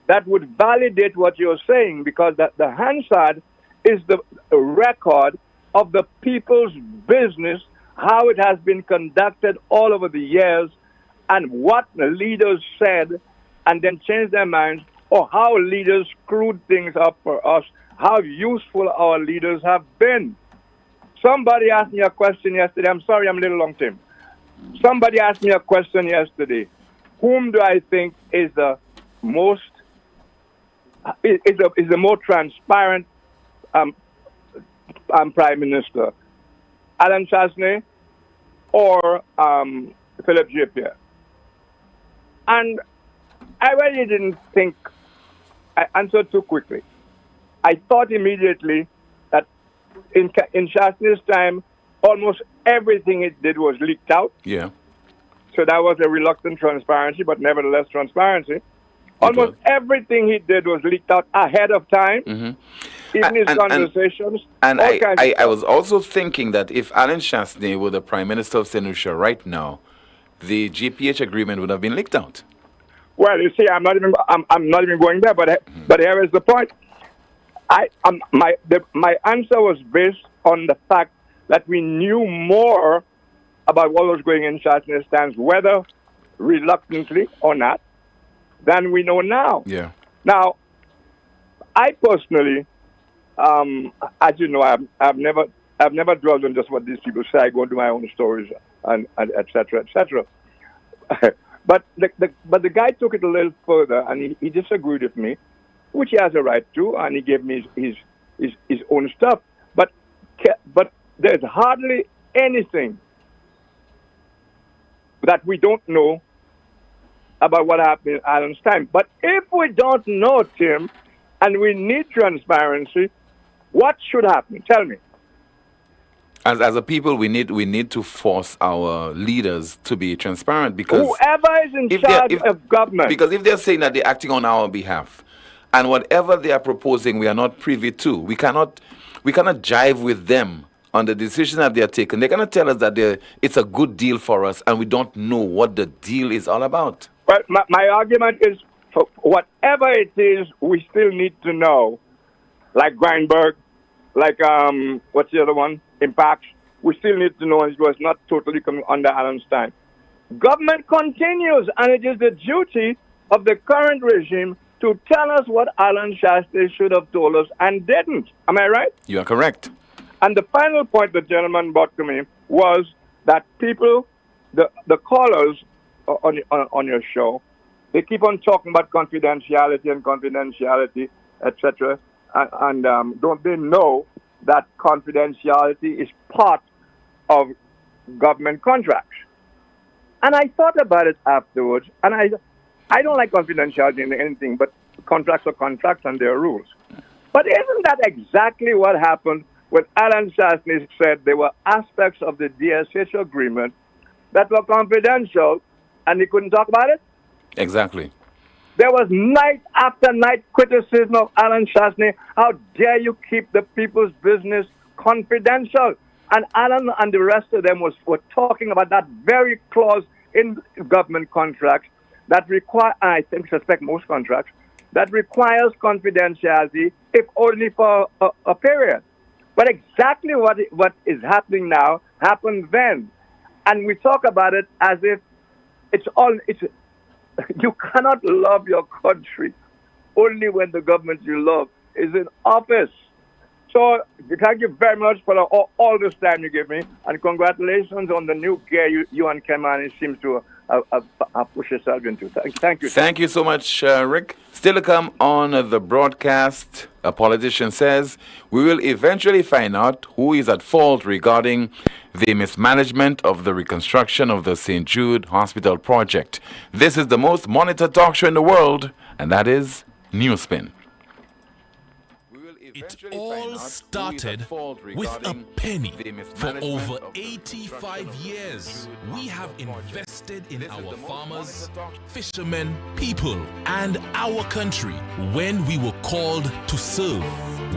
that would validate what you're saying, because the Hansard is the record of the people's business, how it has been conducted all over the years, and what the leaders said and then changed their minds, or how leaders screwed things up for us, how useful our leaders have been. Somebody asked me a question yesterday. I'm sorry, I'm a little long, Tim. Somebody asked me a question yesterday. Whom do I think is the most is the more transparent Prime Minister, Alan Chasney or Philip J. Pierre? And I really didn't think I answered too quickly. I thought immediately that in Chasney's time, almost everything it did was leaked out. Yeah. So that was a reluctant transparency, but nevertheless transparency. Almost everything he did was leaked out ahead of time. Even his conversations. And I was also thinking that if Alan Chasney were the Prime Minister of St. Lucia right now, the GPH agreement would have been leaked out. Well, you see, I'm not even going there. But here is the point. My answer was based on the fact that we knew more about what was going in Chasney's times, whether reluctantly or not, than we know now. Yeah. Now, I personally, as you know, I've never dwelled on just what these people say. I go into my own stories and et cetera, et cetera. But the guy took it a little further, and he disagreed with me, which he has a right to, and he gave me his own stuff. But there's hardly anything that we don't know about what happened in Alan's time. But if we don't know, Tim, and we need transparency, what should happen? Tell me. As a people, we need to force our leaders to be transparent, because whoever is in charge of government. Because if they're saying that they're acting on our behalf, and whatever they are proposing, we are not privy to, we cannot jive with them on the decision that they are taking. They're going to tell us that it's a good deal for us, and we don't know what the deal is all about. Well, my argument is, for whatever it is, we still need to know, like Grindberg, like what's the other one? Impacts. We still need to know it was not totally coming under Alan's time. Government continues, and it is the duty of the current regime to tell us what Alan Shastry should have told us and didn't. Am I right? You are correct. And the final point the gentleman brought to me was that people, the callers on your show, they keep on talking about confidentiality, etc. And don't they know that confidentiality is part of government contracts? And I thought about it afterwards, and I don't like confidentiality in anything, but contracts are contracts and there are rules. But isn't that exactly what happened when Alan Shastry said there were aspects of the DSH agreement that were confidential and he couldn't talk about it? Exactly. There was night after night criticism of Alan Shastry. How dare you keep the people's business confidential? And Alan and the rest of them were talking about that very clause in government contracts that require, I suspect most contracts, that requires confidentiality, if only for a period. But exactly what is happening now happened then. And we talk about it as if you cannot love your country only when the government you love is in office. So thank you very much for all this time you give me, and congratulations on the new gear you and Kemani seems to have pushed yourself into. Thank you. Thank you so much, Rick. Still to come on the broadcast, a politician says, we will eventually find out who is at fault regarding the mismanagement of the reconstruction of the St. Jude Hospital project. This is the most monitored talk show in the world, and that is NewsSpin. It all started with a penny. For over 85 years, we have invested in our farmers, fishermen, people, and our country. When we were called to serve,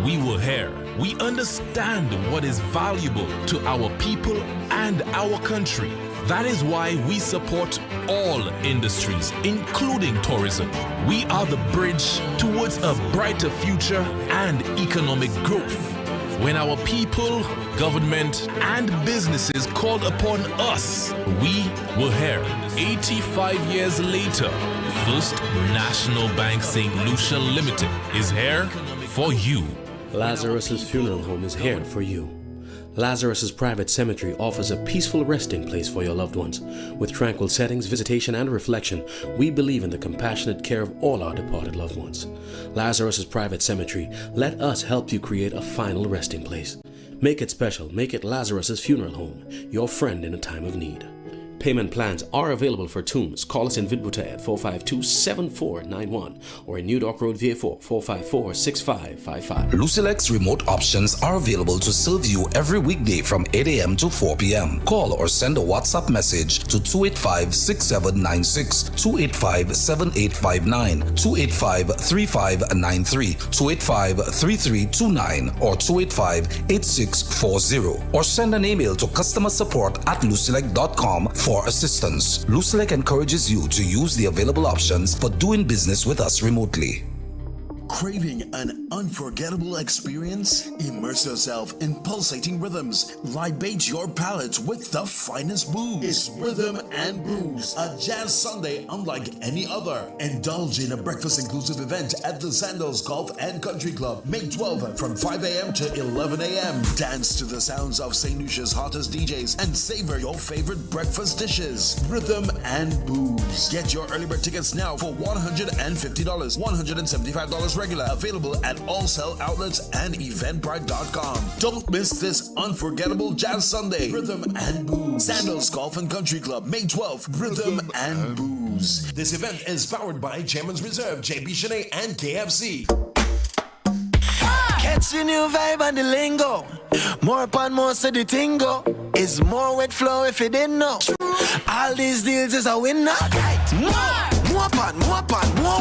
we were here. We understand what is valuable to our people and our country. That is why we support all industries, including tourism. We are the bridge towards a brighter future and economic growth. When our people, government, and businesses called upon us, we were here. 85 years later, First National Bank St. Lucia Limited is here for you. Lazarus's Funeral Home is here for you. Lazarus's Private Cemetery offers a peaceful resting place for your loved ones. With tranquil settings, visitation, and reflection, we believe in the compassionate care of all our departed loved ones. Lazarus's Private Cemetery, let us help you create a final resting place. Make it special. Make it Lazarus's Funeral Home, your friend in a time of need. Payment plans are available for tombs. Call us in Vidbuta at 452-7491 or in New Dock Road, VA4, 454-6555. Lucilex remote options are available to serve you every weekday from 8 a.m. to 4 p.m. Call or send a WhatsApp message to 285-6796, 285-7859, 285-3593, 285-3329, or 285-8640. Or send an email to customersupport@lucilec.com for assistance. Lucelec encourages you to use the available options for doing business with us remotely. Craving an unforgettable experience? Immerse yourself in pulsating rhythms. Libate your palate with the finest booze. It's Rhythm and Booze, a jazz Sunday unlike any other. Indulge in a breakfast-inclusive event at the Sandals Golf and Country Club, May 12th from 5 a.m. to 11 a.m. Dance to the sounds of St. Lucia's hottest DJs and savor your favorite breakfast dishes. Rhythm and Booze. Get your early bird tickets now for $150, $175 regular. Available at all sell outlets and eventbrite.com. Don't miss this unforgettable Jazz Sunday. Rhythm and Booze. Sandals Golf and Country Club, May 12th. Rhythm and Booze. This event is powered by Chairman's Reserve, JB Shanae, and KFC. Catch the new vibe and the lingo. More upon more so the tingo. Is more wet flow if you didn't know. All these deals is a winner. More upon more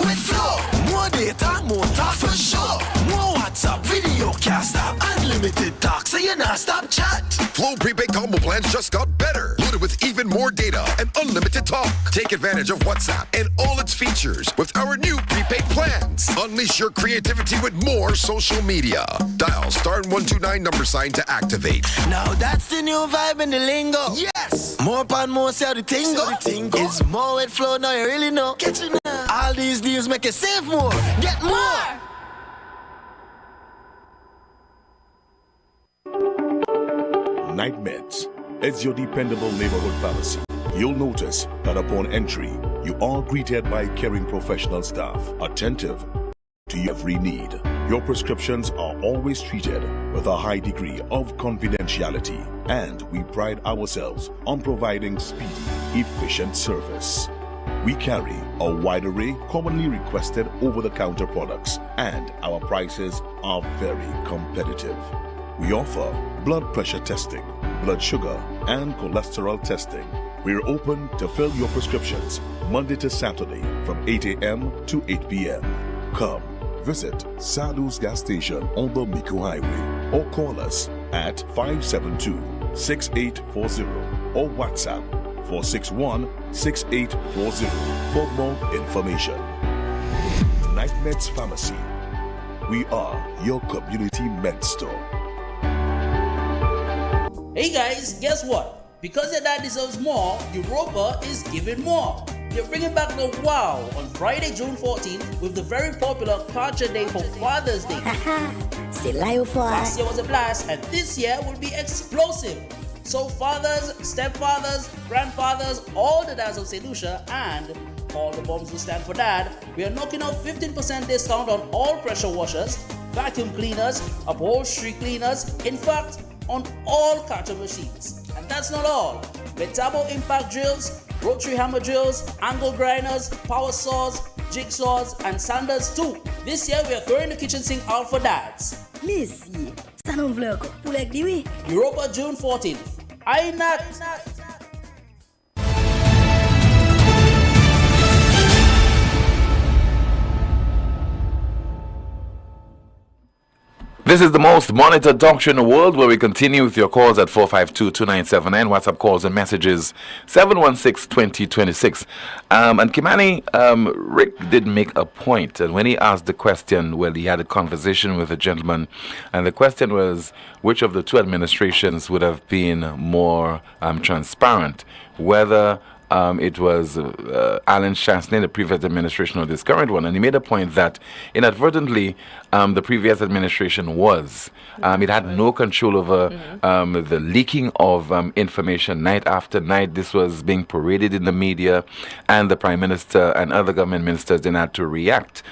wet flow. More data, more talk for sure. More WhatsApp, video, can't stop. Unlimited talk, so you not stop chat. Flow prepaid combo plans just got better. Loaded with even more data and unlimited talk. Take advantage of WhatsApp and all its features features with our new prepaid plans. Unleash your creativity with more social media. Dial *129 $ to activate. Now that's the new vibe in the lingo. Yes! More pan more, see how the tingo. It's more with flow, now you really know. Catch it now. All these deals make you save more. Get more! Night Meds is your dependable neighborhood pharmacy. You'll notice that upon entry, you are greeted by caring professional staff, attentive to every need. Your prescriptions are always treated with a high degree of confidentiality, and we pride ourselves on providing speedy, efficient service. We carry a wide array commonly requested over-the-counter products, and our prices are very competitive. We offer blood pressure testing, blood sugar, and cholesterol testing. We're open to fill your prescriptions Monday to Saturday from 8 a.m. to 8 p.m. Come visit Sadhu's gas station on the Miku Highway or call us at 572-6840 or WhatsApp 461-6840 for more information. Night Meds Pharmacy. We are your community med store. Hey guys, guess what? Because your dad deserves more, Europa is giving more. They're bringing back the wow on Friday, June 14th with the very popular Culture Day for Father's Day. Last year was a blast and this year will be explosive. So fathers, stepfathers, grandfathers, all the dads of St. Lucia and all the moms who stand for dad, we are knocking out 15% discount on all pressure washers, vacuum cleaners, upholstery cleaners, in fact, on all carton machines. And that's not all. Metabo impact drills, rotary hammer drills, angle grinders, power saws, jigsaws, and sanders too. This year we are throwing the kitchen sink out for dads. Europa June 14th. I not. This is the most monitored talk show in the world, where we continue with your calls at 452-2979, WhatsApp calls and messages 716-2026. And Kimani, Rick did make a point, and when he asked the question, well, he had a conversation with a gentleman, and the question was, which of the two administrations would have been more transparent, whether it was Alan Chastanet, the previous administration, or this current one. And he made a point that inadvertently the previous administration was. It had no control over the leaking of information night after night. This was being paraded in the media, and the Prime Minister and other government ministers didn't have to react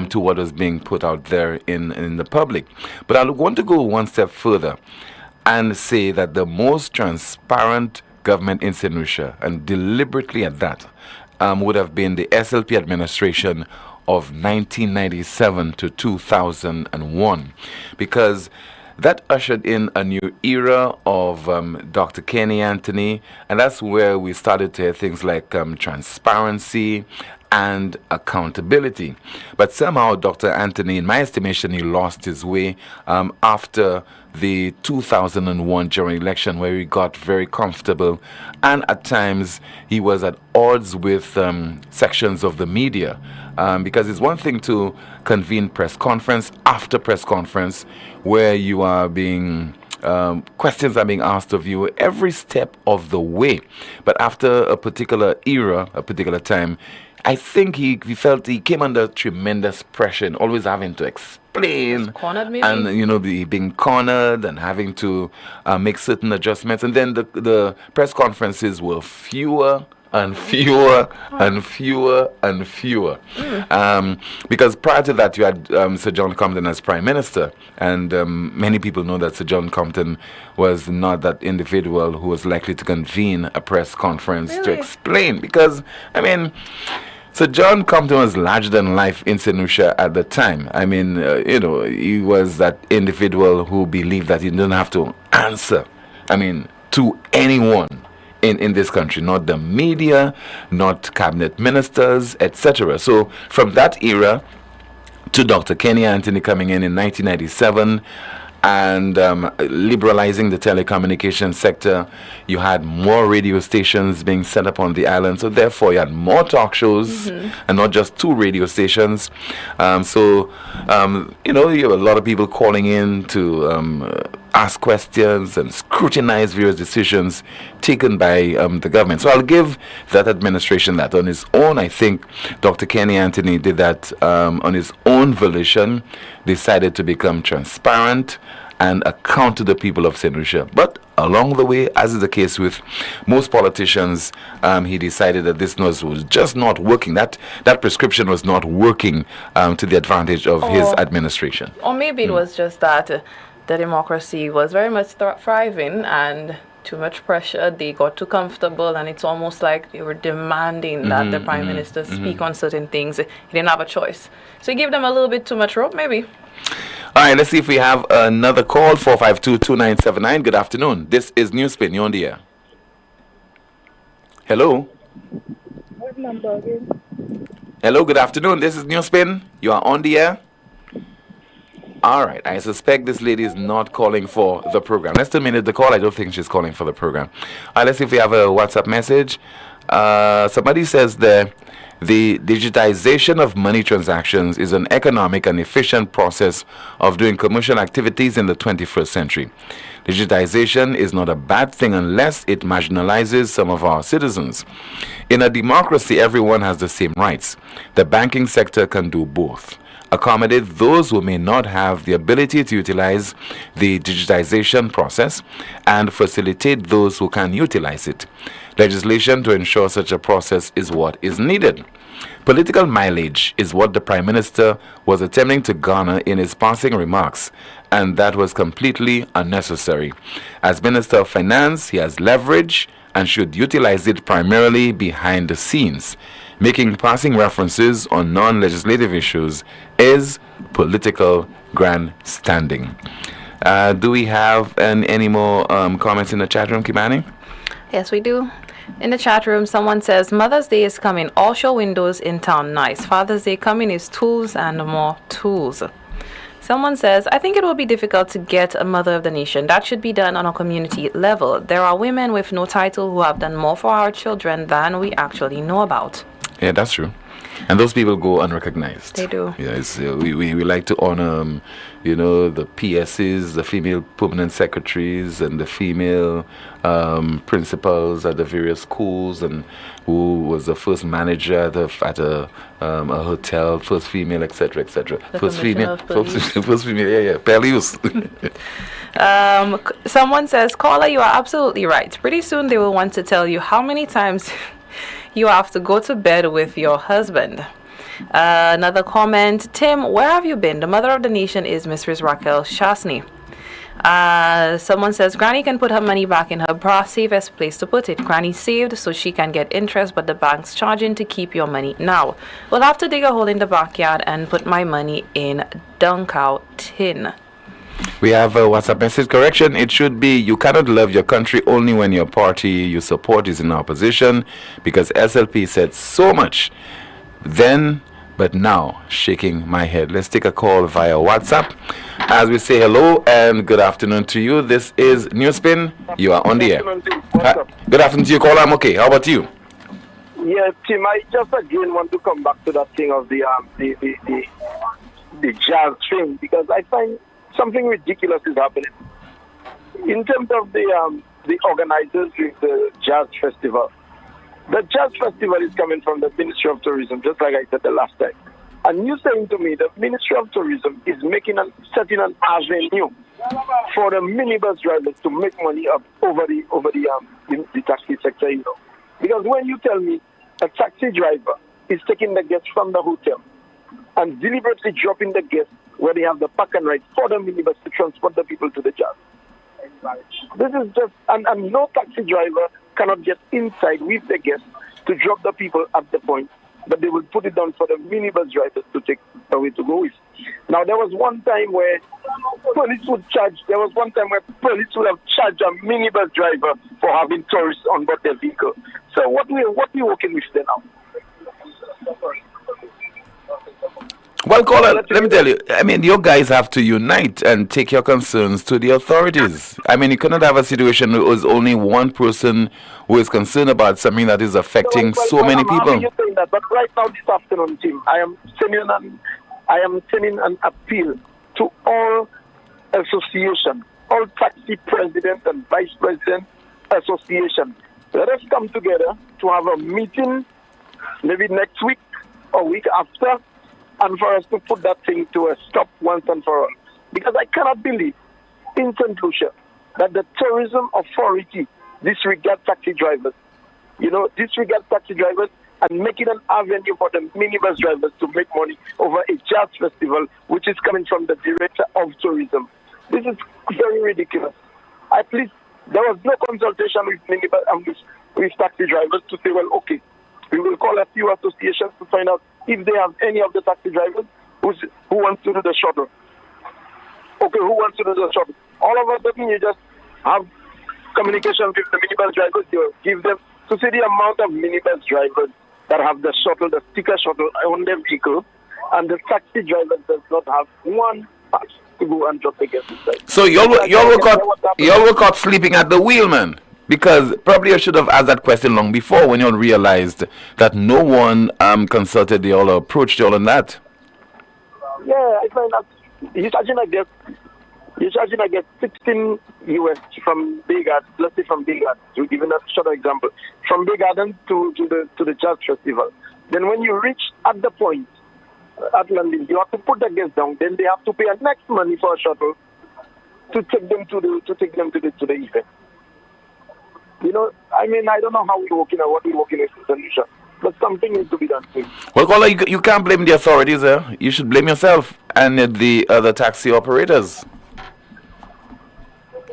to what was being put out there in the public. But I want to go one step further and say that the most transparent government in St. Lucia, and deliberately at that, would have been the SLP administration of 1997 to 2001, because that ushered in a new era of Dr. Kenny Anthony, and that's where we started to hear things like transparency and accountability. But somehow Dr. Anthony, in my estimation, he lost his way after the 2001 general election, where he got very comfortable, and at times he was at odds with sections of the media, because it's one thing to convene press conference after press conference where you are being questions are being asked of you every step of the way, but after a particular era, a particular time, I think he felt he came under tremendous pressure and always having to explain, cornered maybe? And being cornered and having to make certain adjustments. And then the press conferences were fewer and fewer and fewer and fewer. Because prior to that, you had Sir John Compton as Prime Minister, and many people know that Sir John Compton was not that individual who was likely to convene a press conference to explain. Because, I mean, Sir John Compton was larger than life in St. Lucia at the time. I mean, he was that individual who believed that he didn't have to answer, to anyone in this country, not the media, not cabinet ministers, etc. So from that era to Dr. Kenny Anthony coming in 1997, and liberalizing the telecommunications sector, you had more radio stations being set up on the island. So therefore, you had more talk shows and not just 2 radio stations. You know, you have a lot of people calling in to ask questions and scrutinize various decisions taken by the government. So I'll give that administration that. On his own, I think Dr. Kenny Anthony did that on his own volition, decided to become transparent and account to the people of St. Lucia. But along the way, as is the case with most politicians, he decided that this was just not working. That prescription was not working to the advantage of his administration. Or maybe it was just that the democracy was very much thriving, and too much pressure, they got too comfortable, and it's almost like they were demanding that the Prime Minister speak on certain things. He didn't have a choice. So he gave them a little bit too much rope, maybe. All right, let's see if we have another call, 452-2979. Good afternoon. This is NewsSpin. You're on the air. Hello? What number again? Hello, good afternoon. This is NewsSpin. You are on the air. All right, I suspect this lady is not calling for the program. Let's terminate the call. I don't think she's calling for the program. All right, let's see if we have a WhatsApp message. Somebody says there, the digitization of money transactions is an economic and efficient process of doing commercial activities in the 21st century. Digitization is not a bad thing unless it marginalizes some of our citizens. In a democracy, everyone has the same rights. The banking sector can do both: accommodate those who may not have the ability to utilize the digitization process and facilitate those who can utilize it. Legislation to ensure such a process is what is needed. Political mileage is what the Prime Minister was attempting to garner in his passing remarks, and that was completely unnecessary. As Minister of Finance, he has leverage and should utilize it primarily behind the scenes. Making passing references on non-legislative issues is political grandstanding. Do we have any more comments in the chat room, Kimani? Yes, we do. In the chat room, someone says, Mother's Day is coming. All show windows in town nice. Father's Day coming is tools and more tools. Someone says, I think it will be difficult to get a mother of the nation. That should be done on a community level. There are women with no title who have done more for our children than we actually know about. Yeah, that's true. And those people go unrecognized. They do. Yeah, we like to honor, the PSs, the female permanent secretaries, and the female principals at the various schools, and who was the first manager at a hotel, first female, etc., etc. First female, Pelius. Someone says, caller, you are absolutely right. Pretty soon they will want to tell you how many times you have to go to bed with your husband. Another comment, Tim, where have you been? The mother of the nation is Mrs. Raquel Chasney. Someone says, Granny can put her money back in her bra, safest place to put it. Granny saved so she can get interest, but the bank's charging to keep your money now. We'll have to dig a hole in the backyard and put my money in Dunkow tin. We have a WhatsApp message correction. It should be, you cannot love your country only when your party you support is in opposition, because SLP said so much then, but now shaking my head. Let's take a call via WhatsApp as we say hello and good afternoon to you. This is NewsSpin. You are on the air. Good afternoon to you, caller. I'm okay. How about you? Yeah, Tim, I just again want to come back to that thing of the jazz thing, because I find something ridiculous is happening. In terms of the organizers with the jazz festival, the jazz festival is coming from the Ministry of Tourism, just like I said the last time. And you saying to me the Ministry of Tourism is setting an avenue for the minibus drivers to make money up over the taxi sector, Because when you tell me a taxi driver is taking the guests from the hotel and deliberately dropping the guests where they have the park and ride for the minibus to transport the people to the jazz. This is just, and no taxi driver cannot get inside with the guests to drop the people at the point, but they will put it down for the minibus drivers to take away to go with. Now, there was one time where police would have charged a minibus driver for having tourists on board their vehicle. So what we working with there now? Well, caller, let me tell you, I mean, you guys have to unite and take your concerns to the authorities. I mean, you cannot have a situation where there's only one person who is concerned about something that is affecting so many people. I'm saying that, but right now this afternoon, Tim, I am sending an appeal to all associations, all taxi president and vice president association. Let us come together to have a meeting maybe next week or week after, and for us to put that thing to a stop once and for all. Because I cannot believe in St. Lucia that the tourism authority disregards taxi drivers. Disregard taxi drivers and make it an avenue for the minibus drivers to make money over a jazz festival, which is coming from the director of tourism. This is very ridiculous. At least there was no consultation with minibus with taxi drivers to say, well, okay, we will call a few associations to find out if they have any of the taxi drivers who wants to do the shuttle. Okay, who wants to do the shuttle? All of a sudden, you just have communication with the minibus drivers. You give them to see the amount of minibus drivers that have the shuttle, the sticker shuttle on their vehicle, and the taxi driver does not have one pass to go and drop the guests inside. So y'all were caught sleeping at the wheel, man. Because probably you should have asked that question long before when you all realized that no one consulted you all or approached you all on that. Yeah, I find that you're charging, I guess, 16 US from Bay Garden, let's say from Bay Garden, to give a short example, from Bay Garden to the Jazz Festival. Then when you reach at the point at London, you have to put the guests down. Then they have to pay a next money for a shuttle to take them to the event. I mean, I don't know how we're working or what we're working with the solution, but something needs to be done. Well, caller, you can't blame the authorities there. You should blame yourself and the other taxi operators.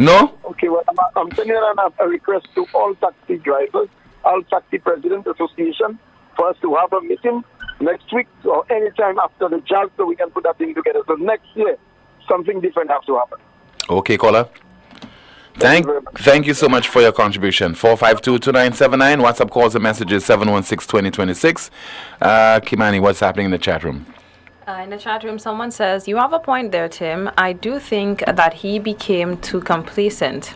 No? Okay, well, I'm sending a request to all taxi drivers, all taxi president association, for us to have a meeting next week or anytime after the jazz so we can put that thing together. So next year, something different has to happen. Okay, caller. Thank you so much for your contribution. 452-2979. WhatsApp calls and messages 716-2026. Kimani, what's happening in the chat room? In the chat room, someone says, you have a point there, Tim. I do think that he became too complacent.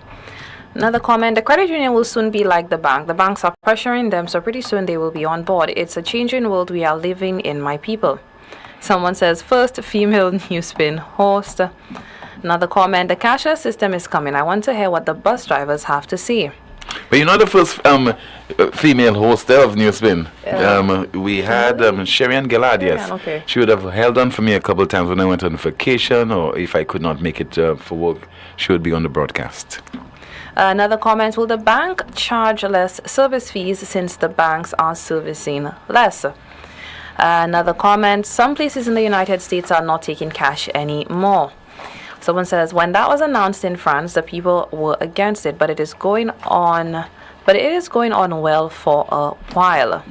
Another comment, the credit union will soon be like the bank. The banks are pressuring them, so pretty soon they will be on board. It's a changing world we are living in, my people. Someone says, first female NewsSpin host. Another comment, the cashless system is coming. I want to hear what the bus drivers have to say. But you're not the first female host of NewsSpin. We had Sherian Gilad, yes. Okay. She would have held on for me a couple of times when I went on vacation, or if I could not make it for work, she would be on the broadcast. Another comment, will the bank charge less service fees since the banks are servicing less? Another comment, some places in the United States are not taking cash anymore. Someone says, when that was announced in France, the people were against it, but it is going on well for a while.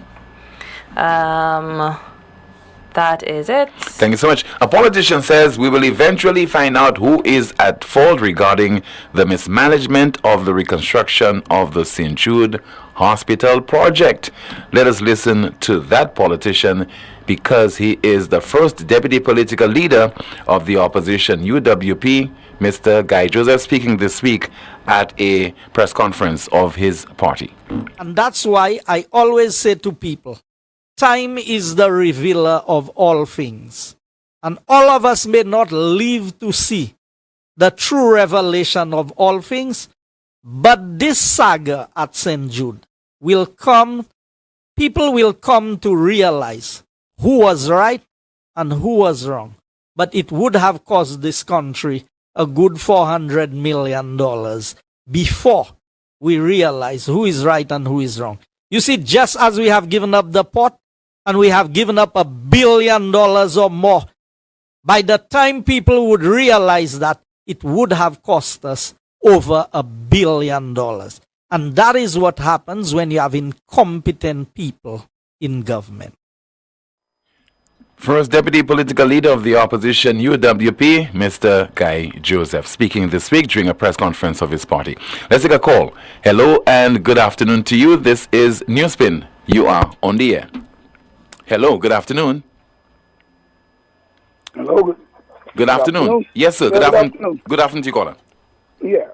That is it. Thank you so much. A politician says we will eventually find out who is at fault regarding the mismanagement of the reconstruction of the St. Jude Hospital project. Let us listen to that politician because he is the first deputy political leader of the opposition UWP, Mr. Guy Joseph, speaking this week at a press conference of his party. And that's why I always say to people, time is the revealer of all things. And all of us may not live to see the true revelation of all things, but this saga at St. Jude will come, people will come to realize who was right and who was wrong. But it would have cost this country a good $400 million before we realize who is right and who is wrong. You see, just as we have given up the port and we have given up $1 billion or more, by the time people would realize that, it would have cost us over $1 billion. And that is what happens when you have incompetent people in government. First Deputy Political Leader of the Opposition UWP, Mr. Guy Joseph, speaking this week during a press conference of his party. Let's take a call. Hello and good afternoon to you. This is NewsSpin. You are on the air. Hello, good afternoon. Good afternoon. Yes, sir. Yeah, Good good afternoon. afternoon. Good afternoon to you, caller. Yeah.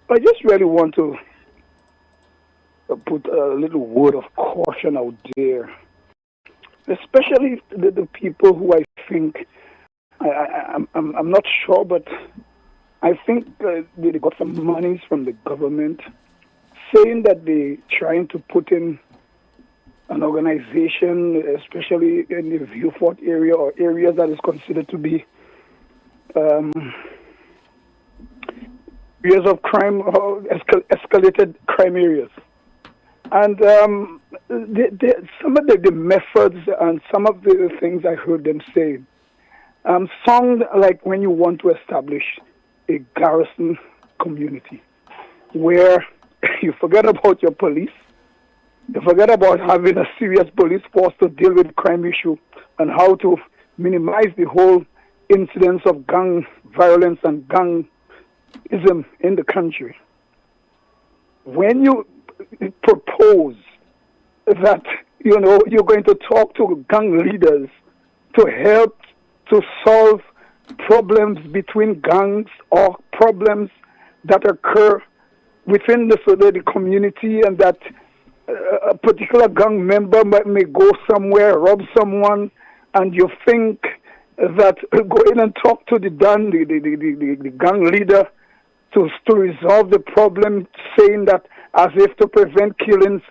I just really want to put a little word of caution out there, especially the people who I think I'm not sure, but I think they got some monies from the government, saying that they're trying to put in an organization, especially in the Viewfort area or areas that is considered to be areas of crime, or escalated crime areas. And some of the methods and some of the things I heard them say sound like when you want to establish a garrison community where you forget about your police, you forget about having a serious police force to deal with crime issue and how to minimize the whole incidence of gang violence and gangism in the country. When you propose that, you know, you're going to talk to gang leaders to help to solve problems between gangs or problems that occur within the community, and that a particular gang member may go somewhere, rob someone, and you think that go in and talk to the gang leader to resolve the problem, saying that as if to prevent killings,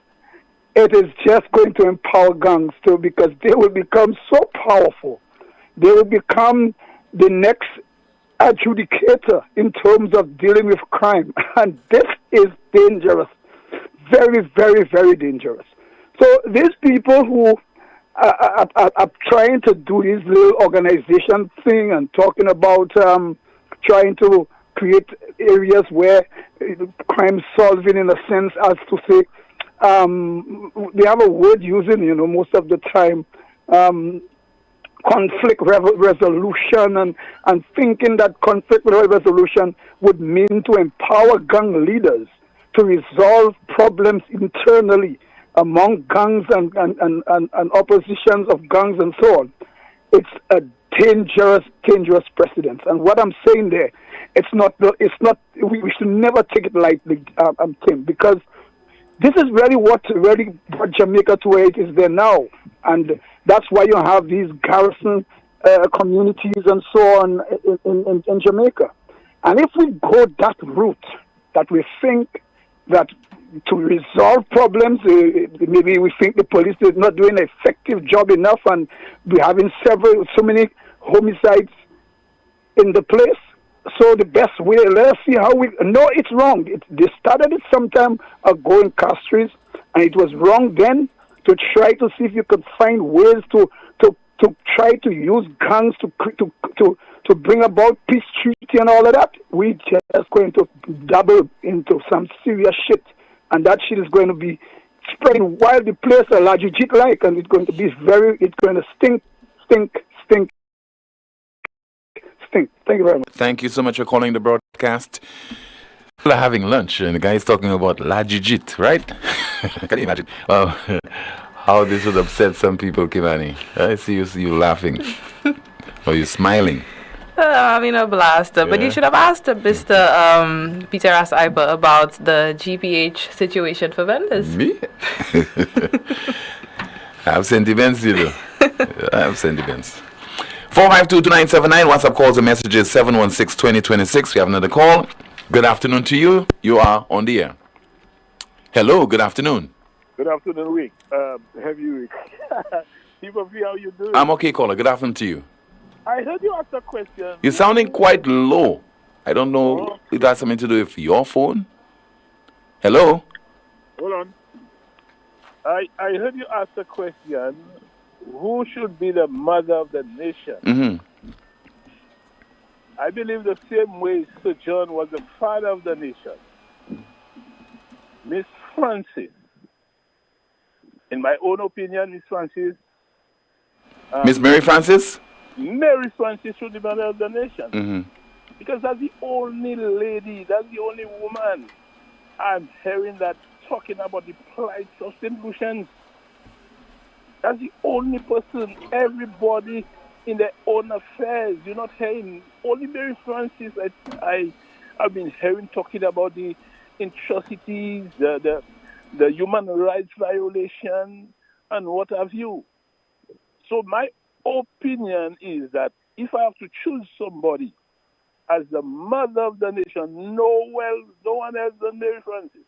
it is just going to empower gangs too, because they will become so powerful. They will become the next adjudicator in terms of dealing with crime. And this is dangerous. Very, very, very dangerous. So these people who are trying to do this little organization thing and talking about trying to create areas where crime solving, in a sense, as to say, they have a word using, you know, most of the time, conflict resolution, and thinking that conflict resolution would mean to empower gang leaders to resolve problems internally among gangs and oppositions of gangs and so on. It's a dangerous precedent. And what I'm saying there, we should never take it lightly, Tim, because this is really what brought Jamaica to where it is there now. And that's why you have these garrison communities and so on in Jamaica. And if we go that route, that we think that to resolve problems, maybe we think the police is not doing an effective job enough, and we're having so many homicides in the place. So the best way, let us see how no, it's wrong. They started it some time ago in Castries, and it was wrong then to try to see if you could find ways to try to use gangs to bring about peace treaty and all of that. We just going to double into some serious shit, and that shit is going to be spreading wild the place a large like, and it's going to be it's going to stink. Thank you very much. Thank you so much for calling the broadcast. People are having lunch, and the guy is talking about Lajijit, right? Can you imagine how this would upset some people, Kimani? I see you laughing. Or you smiling. I'm having a blast. But you should have asked Mr. Peter Asaiba about the GPH situation for vendors. Me? I have sentiments, you know. I have sentiments. 4522979. WhatsApp calls and messages 716-2026. We have another call. Good afternoon to you. You are on the air. Hello, good afternoon. Good afternoon, Rick. Have you, Rick? People, how you doing? I'm okay, caller. Good afternoon to you. I heard you ask a question. You're sounding quite low. I don't know if that's something to do with your phone. Hello? Hold on. I heard you ask a question. Who should be the mother of the nation? Mm-hmm. I believe the same way Sir John was the father of the nation. Miss Francis, in my own opinion, Miss Francis. Miss Mary Francis? Mary Francis should be the mother of the nation. Mm-hmm. Because that's the only lady, that's the only woman I'm hearing that talking about the plight of St. Lucians. That's the only person everybody in their own affairs. You're not hearing. Only Mary Francis, I've been hearing talking about the atrocities, the human rights violation, and what have you. So my opinion is that if I have to choose somebody as the mother of the nation, no one else than Mary Francis.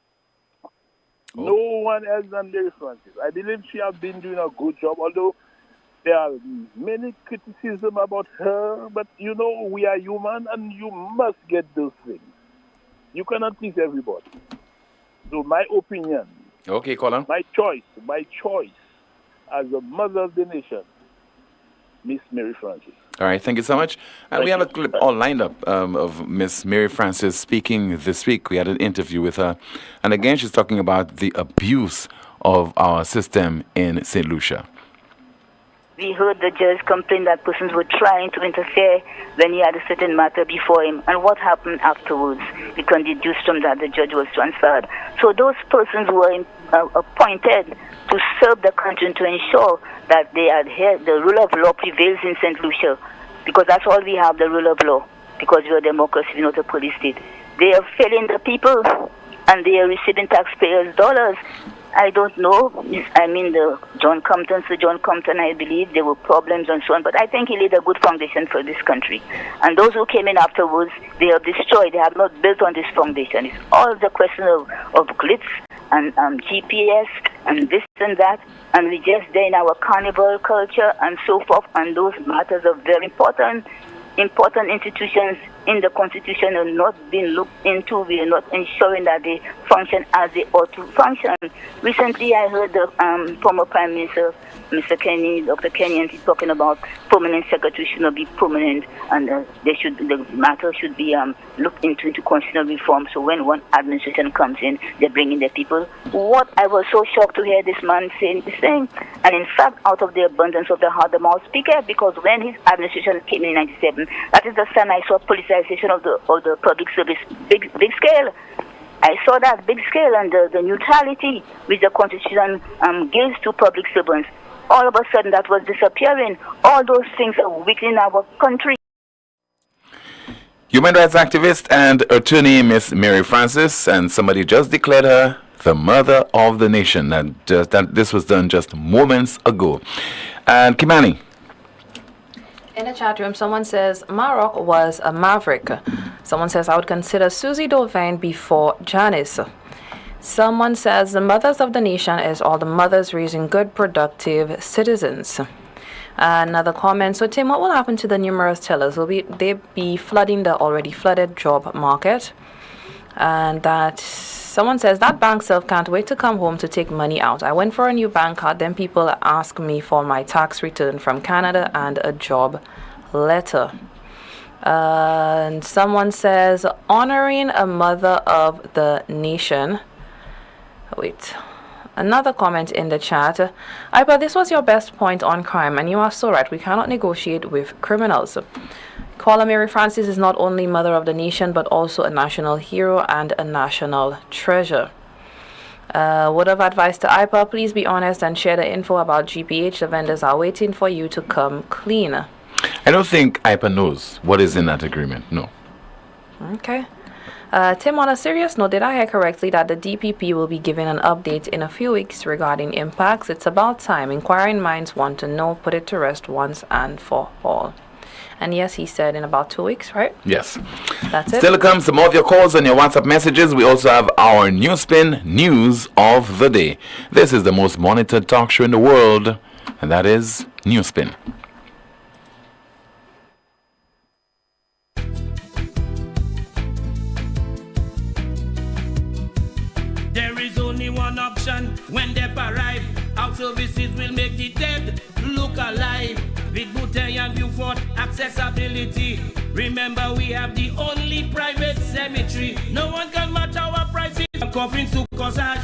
No one else than Mary Francis. I believe she has been doing a good job, although there are many criticism about her, but you know, we are human and you must get those things. You cannot please everybody. So my opinion, Okay, Colin. my choice as the mother of the nation, Miss Mary Francis. All right, thank you so much. And we have a clip all lined up of Miss Mary Francis speaking this week. We had an interview with her. And again, she's talking about the abuse of our system in St. Lucia. We heard the judge complain that persons were trying to interfere when he had a certain matter before him. And what happened afterwards? We can deduce from that the judge was transferred. So those persons were appointed to serve the country and to ensure that they adhere, the rule of law prevails in St. Lucia. Because that's all we have, the rule of law. Because we're a democracy, we're not a police state. They are failing the people and they are receiving taxpayers' dollars. I don't know. I mean, Sir John Compton, I believe there were problems and so on, but I think he laid a good foundation for this country. And those who came in afterwards, they have destroyed. They have not built on this foundation. It's all the question of glitz and GPS and this and that, and we just there in our carnival culture and so forth, and those matters are very important institutions in the Constitution are not being looked into. We are not ensuring that they function as they ought to function. Recently, I heard the former Prime Minister, Mr. Kenny, Dr. Kenny, and he's talking about permanent secretary should not be permanent, and the matter should be looked into constitutional reform. So when one administration comes in, they bring in the people. What I was so shocked to hear this man saying this thing, and in fact, out of the abundance of the heart, the mouth speaketh, because when his administration came in 97, that is the time I saw politicization of the public service, big scale. I saw that big scale and the neutrality which the Constitution gives to public servants. All of a sudden, that was disappearing. All those things are weakening our country. Human rights activist and attorney Miss Mary Francis, and somebody just declared her the mother of the nation. That this was done just moments ago. And Kimani. In the chat room, someone says Maroc was a maverick. Someone says I would consider Susie Dovine before Janice. Someone says the mothers of the nation is all the mothers raising good, productive citizens. Another comment. So, Tim, what will happen to the numerous tellers? Will they be flooding the already flooded job market? And that someone says that bank self can't wait to come home to take money out. I went for a new bank card, then people ask me for my tax return from Canada and a job letter. And someone says honoring a mother of the nation. Wait. Another comment in the chat. But this was your best point on crime, and you are so right. We cannot negotiate with criminals. Caller Mary Francis is not only mother of the nation, but also a national hero and a national treasure. Word of advice to IPA, please be honest and share the info about GPH. The vendors are waiting for you to come clean. I don't think IPA knows what is in that agreement. No. Okay. Tim, on a serious note, did I hear correctly that the DPP will be giving an update in a few weeks regarding impacts? It's about time. Inquiring minds want to know. Put it to rest once and for all. And yes, he said in about 2 weeks, right? Yes. That's it. Still to come, some of your calls and your WhatsApp messages. We also have our NewsSpin news of the day. This is the most monitored talk show in the world, and that is NewsSpin. There is only one option when they arrive. Our services will make the dead look alive. With Bouteille and Beaufort accessibility. Remember, we have the only private cemetery. No one can match our prices. Coffin to Corsage.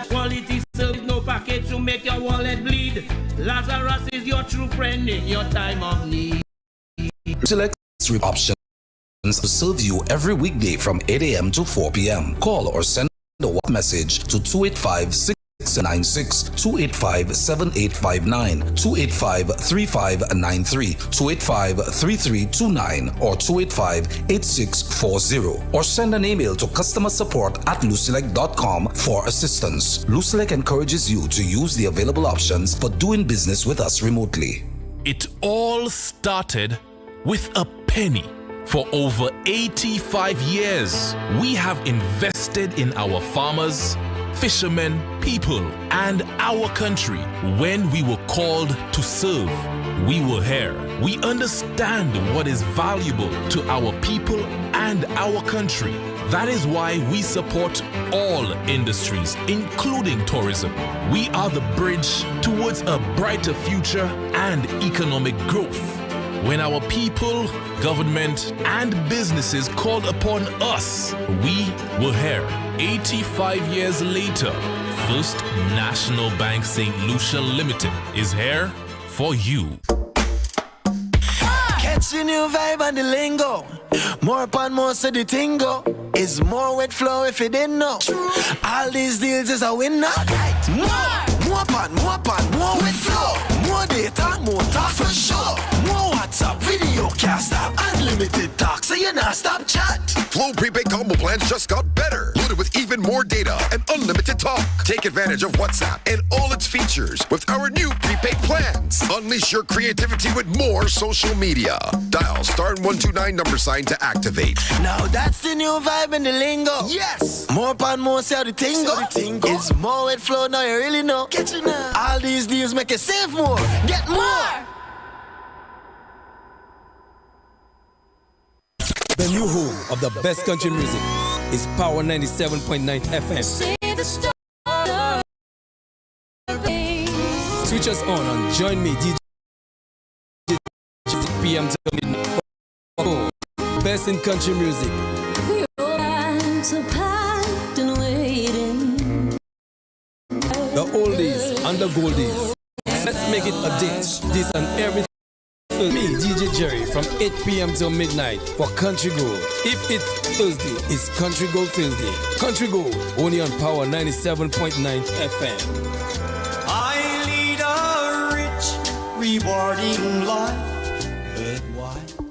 Quality service, no package to make your wallet bleed. Lazarus is your true friend in your time of need. Select options to serve you every weekday from 8 a.m. to 4 p.m. Call or send a WhatsApp message to 285-6 96 285 7859 285 3593 285 3329 or 285 8640 or send an email to customersupport@lucelec.com for assistance. Lucelec encourages you to use the available options for doing business with us remotely. It all started with a penny. For over 85 years, we have invested in our farmers, fishermen, people, and our country. When we were called to serve, we were here. We understand what is valuable to our people and our country. That is why we support all industries, including tourism. We are the bridge towards a brighter future and economic growth. When our people, government, and businesses called upon us, we were here. 85 years later, First National Bank St. Lucia Limited is here for you. Catching your vibe and the lingo. More upon more so the tingo. Is more with flow if you didn't know. All these deals is a winner. More upon more with flow. More data, more talk for sure. More WhatsApp, video, cast app, unlimited talk, so you not stop chat. Flow prepaid combo plans just got better. Loaded with even more data and unlimited talk. Take advantage of WhatsApp and all its features with our new prepaid plans. Unleash your creativity with more social media. Dial *129 to activate. Now that's the new vibe in the lingo. Yes. More upon more, see how the tingo. It's more with flow, now you really know. Get you now. All these deals make you save more. Get more. The new home of the best country music is Power 97.9 FM. Switch us on Join Me DJ PM to midnight. Best in country music. The oldies and the goldies. Let's make it a date. This and everything. Me, DJ Jerry, from 8 p.m. till midnight for Country Gold. If it's Thursday, it's Country Gold Thursday. Country Gold, only on Power 97.9 FM. I lead a rich, rewarding life.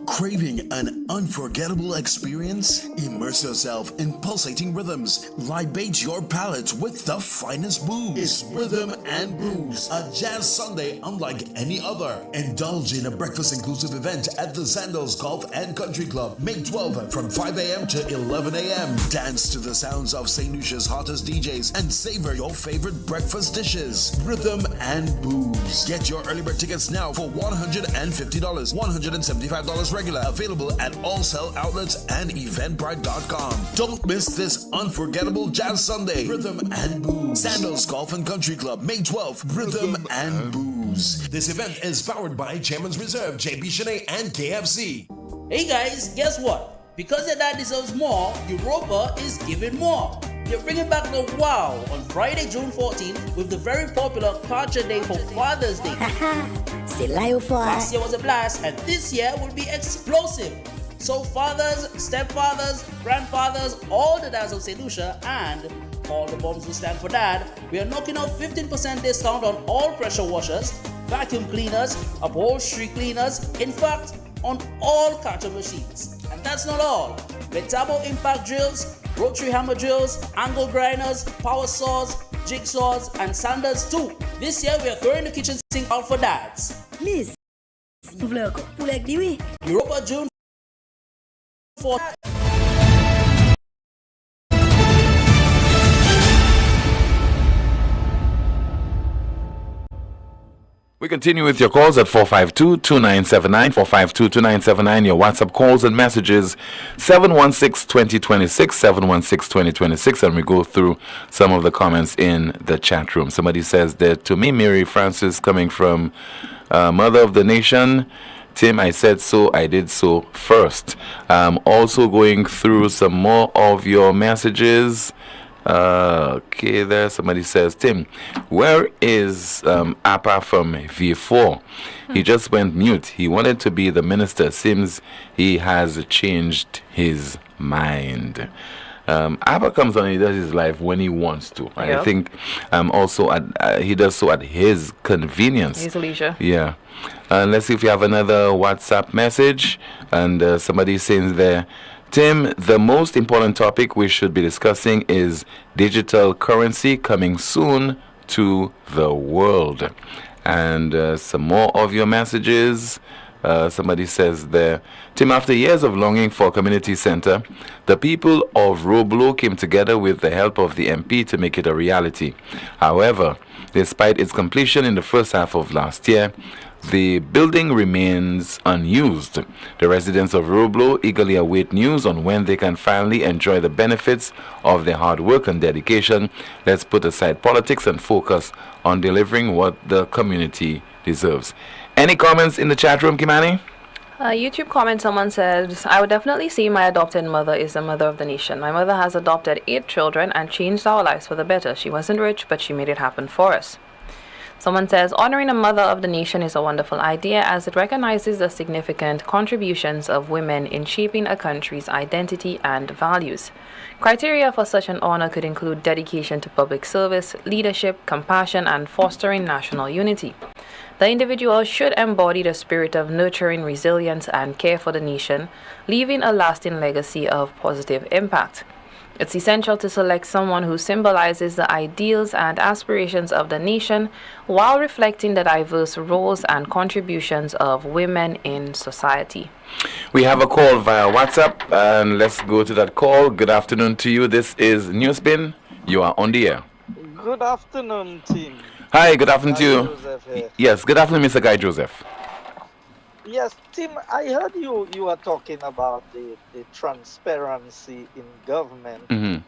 Craving an unforgettable experience? Immerse yourself in pulsating rhythms. Libate your palate with the finest booze. It's Rhythm and Booze, a jazz Sunday unlike any other. Indulge in a breakfast-inclusive event at the Sandals Golf and Country Club, May 12th from 5 a.m. to 11 a.m. Dance to the sounds of St. Lucia's hottest DJs and savor your favorite breakfast dishes. Rhythm and Booze. Get your early bird tickets now for $150, $175 regular. Available at all sell outlets and eventbrite.com. Don't miss this unforgettable jazz Sunday. Rhythm and Booze. Sandals Golf and Country Club, May 12th. Rhythm and Booze. This event is powered by Chairman's Reserve, JB Chenet, and KFC. Hey guys, guess what? Because your dad deserves more, Europa is giving more. They're bringing back the wow on Friday, June 14th with the very popular Culture Day for Father's Day. Last year was a blast and this year will be explosive. So fathers, stepfathers, grandfathers, all the dads of St. Lucia and all the moms who stand for dad, we are knocking out 15% discount on all pressure washers, vacuum cleaners, upholstery cleaners, in fact, on all carton machines. And that's not all. With turbo impact drills, rotary hammer drills, angle grinders, power saws, jigsaws, and sanders too. This year we are throwing the kitchen sink out for dads. Miss, Europa June 4th. We continue with your calls at 452-2979, 452-2979, your WhatsApp calls and messages, 716-2026, 716-2026, and we go through some of the comments in the chat room. Somebody says that to me, Mary Francis, coming from Mother of the Nation, Tim, I said so, I did so first. Also going through some more of your messages. Okay, there somebody says, Tim, where is Appa from V4? He just went mute. He wanted to be the minister. Seems he has changed his mind. Abba comes on and he does his live when he wants to. And Yeah. I think also he does so at his convenience. His leisure. Yeah. Let's see if we have another WhatsApp message. And somebody saying there, Tim, the most important topic we should be discussing is digital currency coming soon to the world. And some more of your messages. Somebody says there, Tim, after years of longing for a community center, the people of Roblo came together with the help of the MP to make it a reality. However, despite its completion in the first half of last year, the building remains unused. The residents of Roblo eagerly await news on when they can finally enjoy the benefits of their hard work and dedication. Let's put aside politics and focus on delivering what the community deserves. Any comments in the chat room, Kimani? YouTube comment, someone says, I would definitely say my adopted mother is the mother of the nation. My mother has adopted 8 children and changed our lives for the better. She wasn't rich, but she made it happen for us. Someone says, honoring a mother of the nation is a wonderful idea as it recognizes the significant contributions of women in shaping a country's identity and values. Criteria for such an honor could include dedication to public service, leadership, compassion, and fostering national unity. The individual should embody the spirit of nurturing resilience and care for the nation, leaving a lasting legacy of positive impact. It's essential to select someone who symbolizes the ideals and aspirations of the nation while reflecting the diverse roles and contributions of women in society. We have a call via WhatsApp, and let's go to that call. Good afternoon to you. This is NewsSpin. You are on the air. Good afternoon, team. Hi, good afternoon to you. Joseph here. Yes, good afternoon, Mr. Guy Joseph. Yes, Tim, I heard you were talking about the transparency in government. Mm-hmm.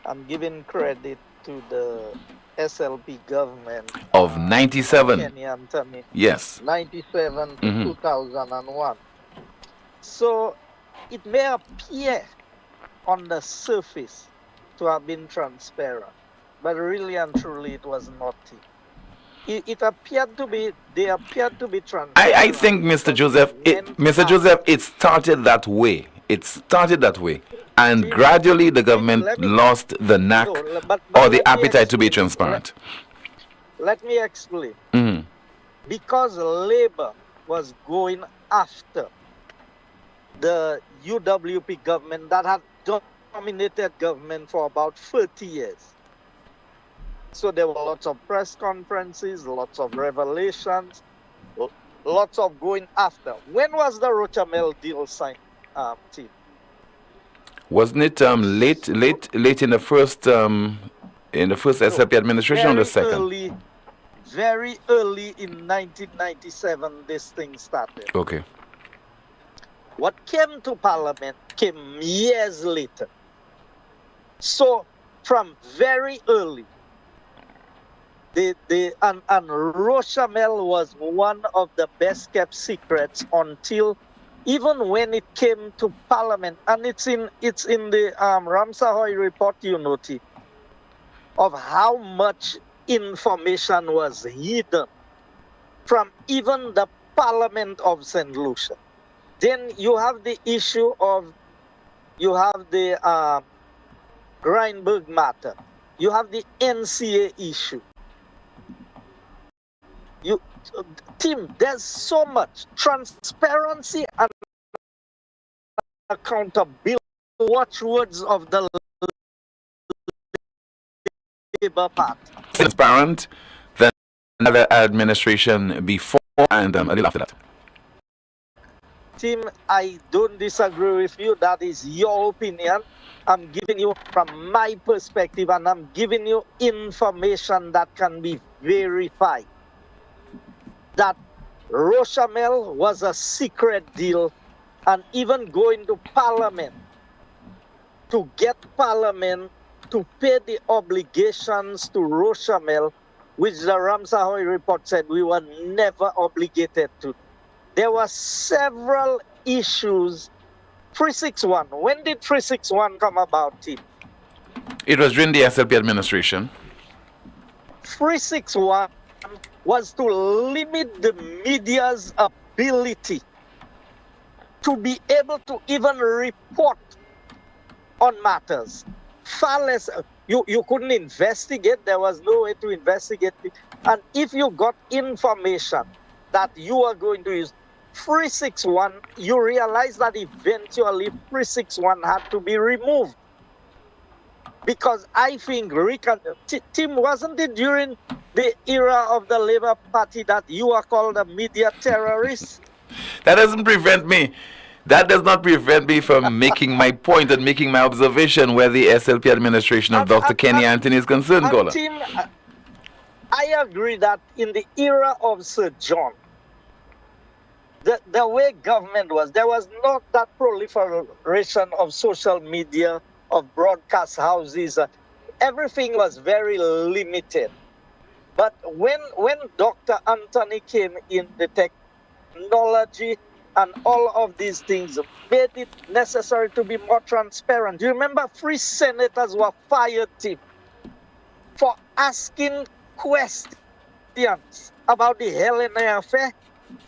I'm giving credit to the SLP government Of 97. Kenya and Tamil. Yes. 97 to Mhm. 2001. So it may appear on the surface to have been transparent, but really and truly it was not. It appeared to be, they appeared to be transparent. I think, Mr. Joseph, it started that way. It started that way. And gradually the government lost the knack or the appetite to be transparent. Let me explain. Mhm. Because Labour was going after the UWP government that had dominated government for about 30 years. So there were lots of press conferences, lots of revelations, lots of going after. When was the Rochamel deal signed, Tim? Wasn't it late in the first SLP administration or the second? Very early in 1997, this thing started. Okay. What came to Parliament came years later. So from very early, and Rochamel was one of the best kept secrets until even when it came to Parliament, and it's in the Ramsahoy report, you notice, of how much information was hidden from even the Parliament of St. Lucia. Then you have the issue of, you have the Grindberg matter. You have the NCA issue. Tim, there's so much transparency and accountability. Watchwords of the Labour Party. Transparent than another administration before and a little after that. Tim, I don't disagree with you. That is your opinion. I'm giving you from my perspective, and I'm giving you information that can be verified. That Rochamel was a secret deal, and even going to Parliament to get Parliament to pay the obligations to Rochamel, which the Ramsahoy report said we were never obligated to. There were several issues. 361. When did 361 come about, Tim? It was during the SLP administration. 361 was to limit the media's ability to be able to even report on matters. Far less. You couldn't investigate. There was no way to investigate it. And if you got information that you are going to use 361, you realize that eventually 361 had to be removed. Because I think, Tim, wasn't it during the era of the Labour Party that you are called a media terrorist? That doesn't prevent me. That does not prevent me from making my point and making my observation where the SLP administration of Dr. Kenny Anthony is concerned, Gola. Tim, I agree that in the era of Sir John, the way government was, there was not that proliferation of social media, of broadcast houses. Everything was very limited. But when Dr. Anthony came in, the technology and all of these things made it necessary to be more transparent. Do you remember 3 senators were fired, Tim, for asking questions about the Helena affair?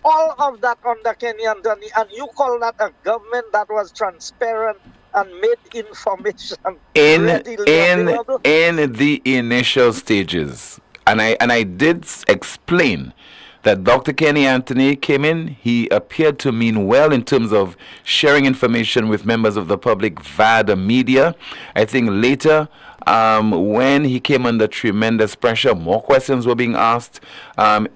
All of that under Kenny Anthony, and you call that a government that was transparent and made information readily available? In the initial stages, and I did explain that Dr. Kenny Anthony came in. He appeared to mean well in terms of sharing information with members of the public via the media. I think later, when he came under tremendous pressure, more questions were being asked.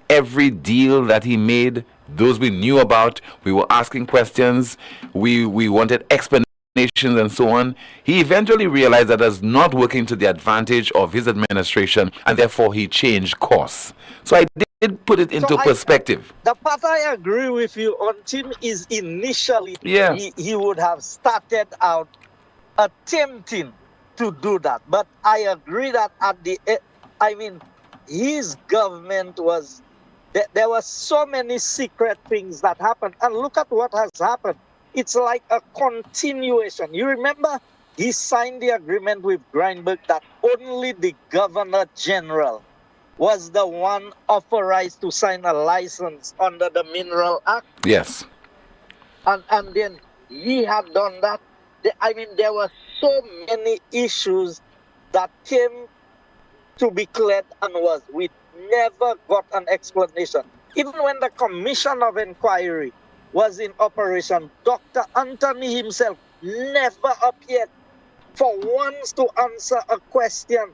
Every deal that he made, those we knew about, we were asking questions. We wanted explanations and so on. He eventually realized that was not working to the advantage of his administration, and therefore he changed course. So I did put it into perspective. The part I agree with you on, Tim, is initially he would have started out attempting to do that. But I agree that at the end, his government was, there were so many secret things that happened. And look at what has happened. It's like a continuation. You remember he signed the agreement with Greenberg that only the Governor General was the one authorized to sign a license under the Mineral Act. Yes. And then he had done that. There were so many issues that came to be cleared and we never got an explanation. Even when the Commission of Inquiry was in operation, Dr. Anthony himself never appeared for once to answer a question.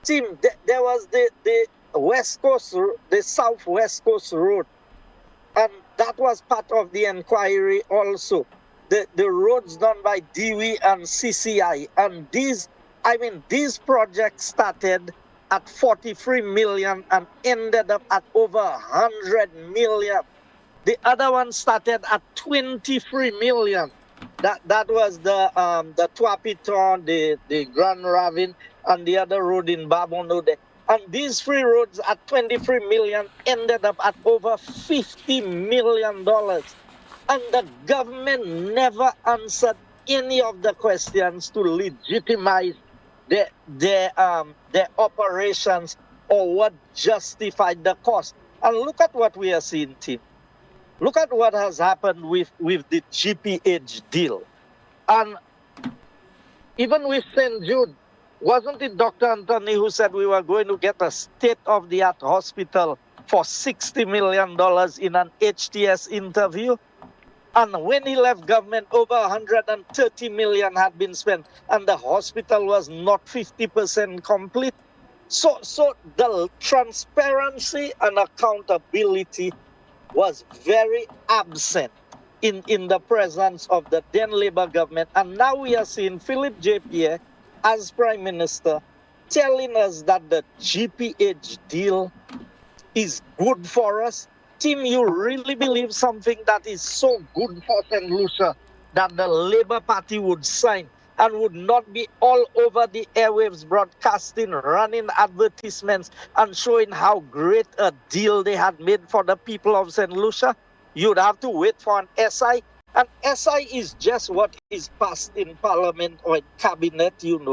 Tim, there was the West Coast, the Southwest Coast Road, and that was part of the inquiry also. The roads done by Dewey and CCI, and these projects started at 43 million and ended up at over 100 million. The other one started at 23 million. That was the Tuapiton, the Grand Ravine, and the other road in Babonode. And these 3 roads at 23 million ended up at over $50 million. And the government never answered any of the questions to legitimize their operations or what justified the cost. And look at what we are seeing, Tim. Look at what has happened with the GPH deal. And even with St. Jude, wasn't it Dr. Anthony who said we were going to get a state-of-the-art hospital for $60 million in an HTS interview? And when he left government, over 130 million had been spent, and the hospital was not 50% complete. So the transparency and accountability was very absent in the presence of the then Labour government. And now we are seeing Philip J. Pierre as Prime Minister telling us that the GPH deal is good for us. Tim, you really believe something that is so good for St. Lucia that the Labour Party would sign and would not be all over the airwaves broadcasting, running advertisements and showing how great a deal they had made for the people of St. Lucia? You'd have to wait for an SI. An SI is just what is passed in Parliament or in Cabinet, Tim.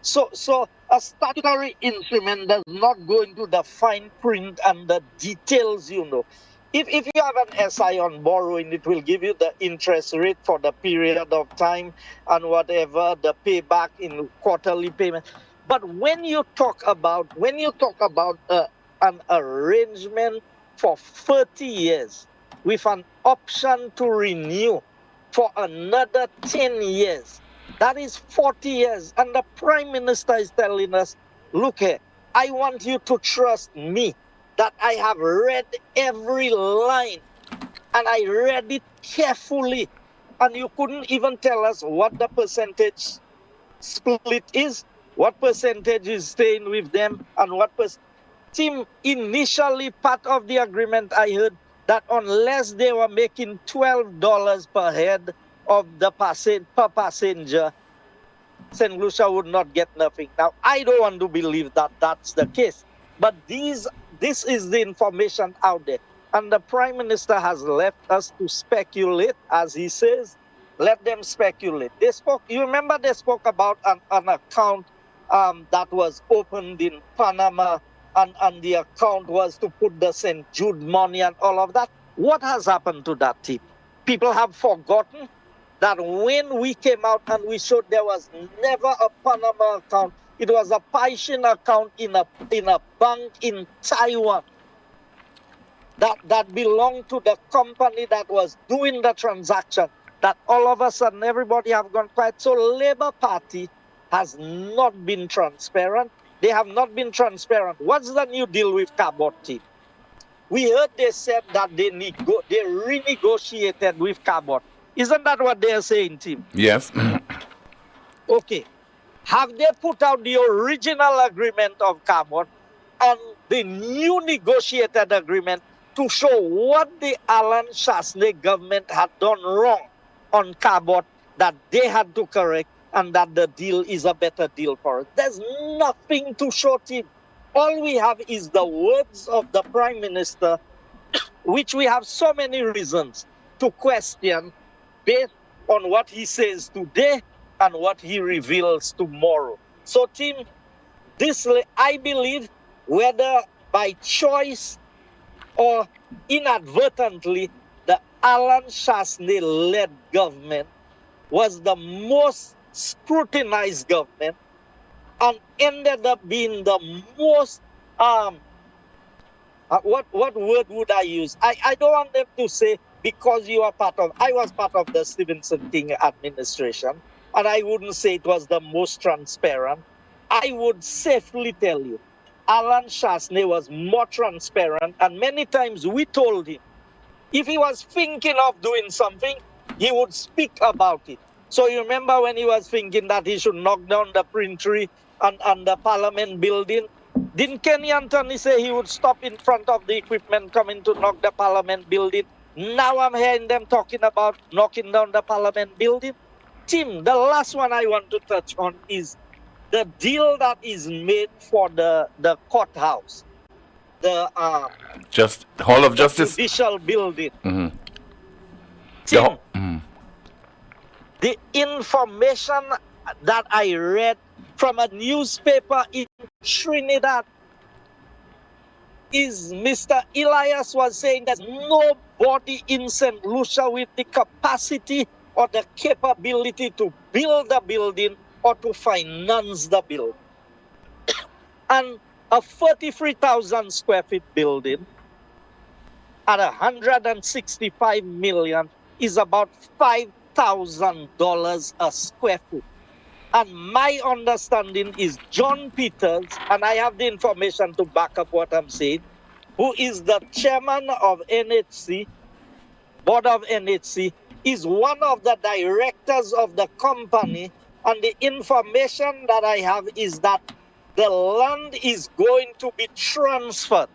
So a statutory instrument does not go into the fine print and the details, If if you have an SI on borrowing, it will give you the interest rate for the period of time and whatever the payback in quarterly payment. But when you talk about an arrangement for 30 years with an option to renew for another 10 years, that is 40 years. And the Prime Minister is telling us, look here, I want you to trust me that I have read every line and I read it carefully. And you couldn't even tell us what the percentage split is, what percentage is staying with them, and what Team, initially part of the agreement I heard that unless they were making $12 per head of the per passenger, St. Lucia would not get nothing. Now, I don't want to believe that that's the case, but this is the information out there. And the Prime Minister has left us to speculate, as he says. Let them speculate. They spoke. You remember they spoke about an account that was opened in Panama, and the account was to put the St. Jude money and all of that. What has happened to that team? People have forgotten that when we came out and we showed there was never a Panama account, it was a Paishin account in a bank in Taiwan that belonged to the company that was doing the transaction, that all of a sudden everybody have gone quiet. So Labour Party has not been transparent. They have not been transparent. What's the new deal with Cabot team? We heard they said that they renegotiated with Cabot. Isn't that what they are saying, Tim? Yes. Okay. Have they put out the original agreement of Cabot and the new negotiated agreement to show what the Alan Chasney government had done wrong on Cabot that they had to correct, and that the deal is a better deal for us? There's nothing to show, Tim. All we have is the words of the Prime Minister, which we have so many reasons to question based on what he says today and what he reveals tomorrow. So, Tim, I believe, whether by choice or inadvertently, the Alan Chasney-led government was the most scrutinized government and ended up being the most, what word would I use? I don't want them to say, because I was part of the Stevenson King administration, and I wouldn't say it was the most transparent. I would safely tell you, Alan Chasney was more transparent, and many times we told him, if he was thinking of doing something, he would speak about it. So you remember when he was thinking that he should knock down the printery and the Parliament building? Didn't Kenny Anthony say he would stop in front of the equipment coming to knock the Parliament building? Now I'm hearing them talking about knocking down the Parliament building. Tim, the last one I want to touch on is the deal that is made for the courthouse, the Hall of Justice, judicial building. Mm-hmm. Tim, the information that I read from a newspaper in Trinidad is Mr. Elias was saying there's nobody in St. Lucia with the capacity or the capability to build the building or to finance the building. And a 33,000 square feet building at $165 million is about $5,000 a square foot. And my understanding is John Peters, and I have the information to back up what I'm saying, who is the chairman of NHC, board of NHC, is one of the directors of the company. And the information that I have is that the land is going to be transferred.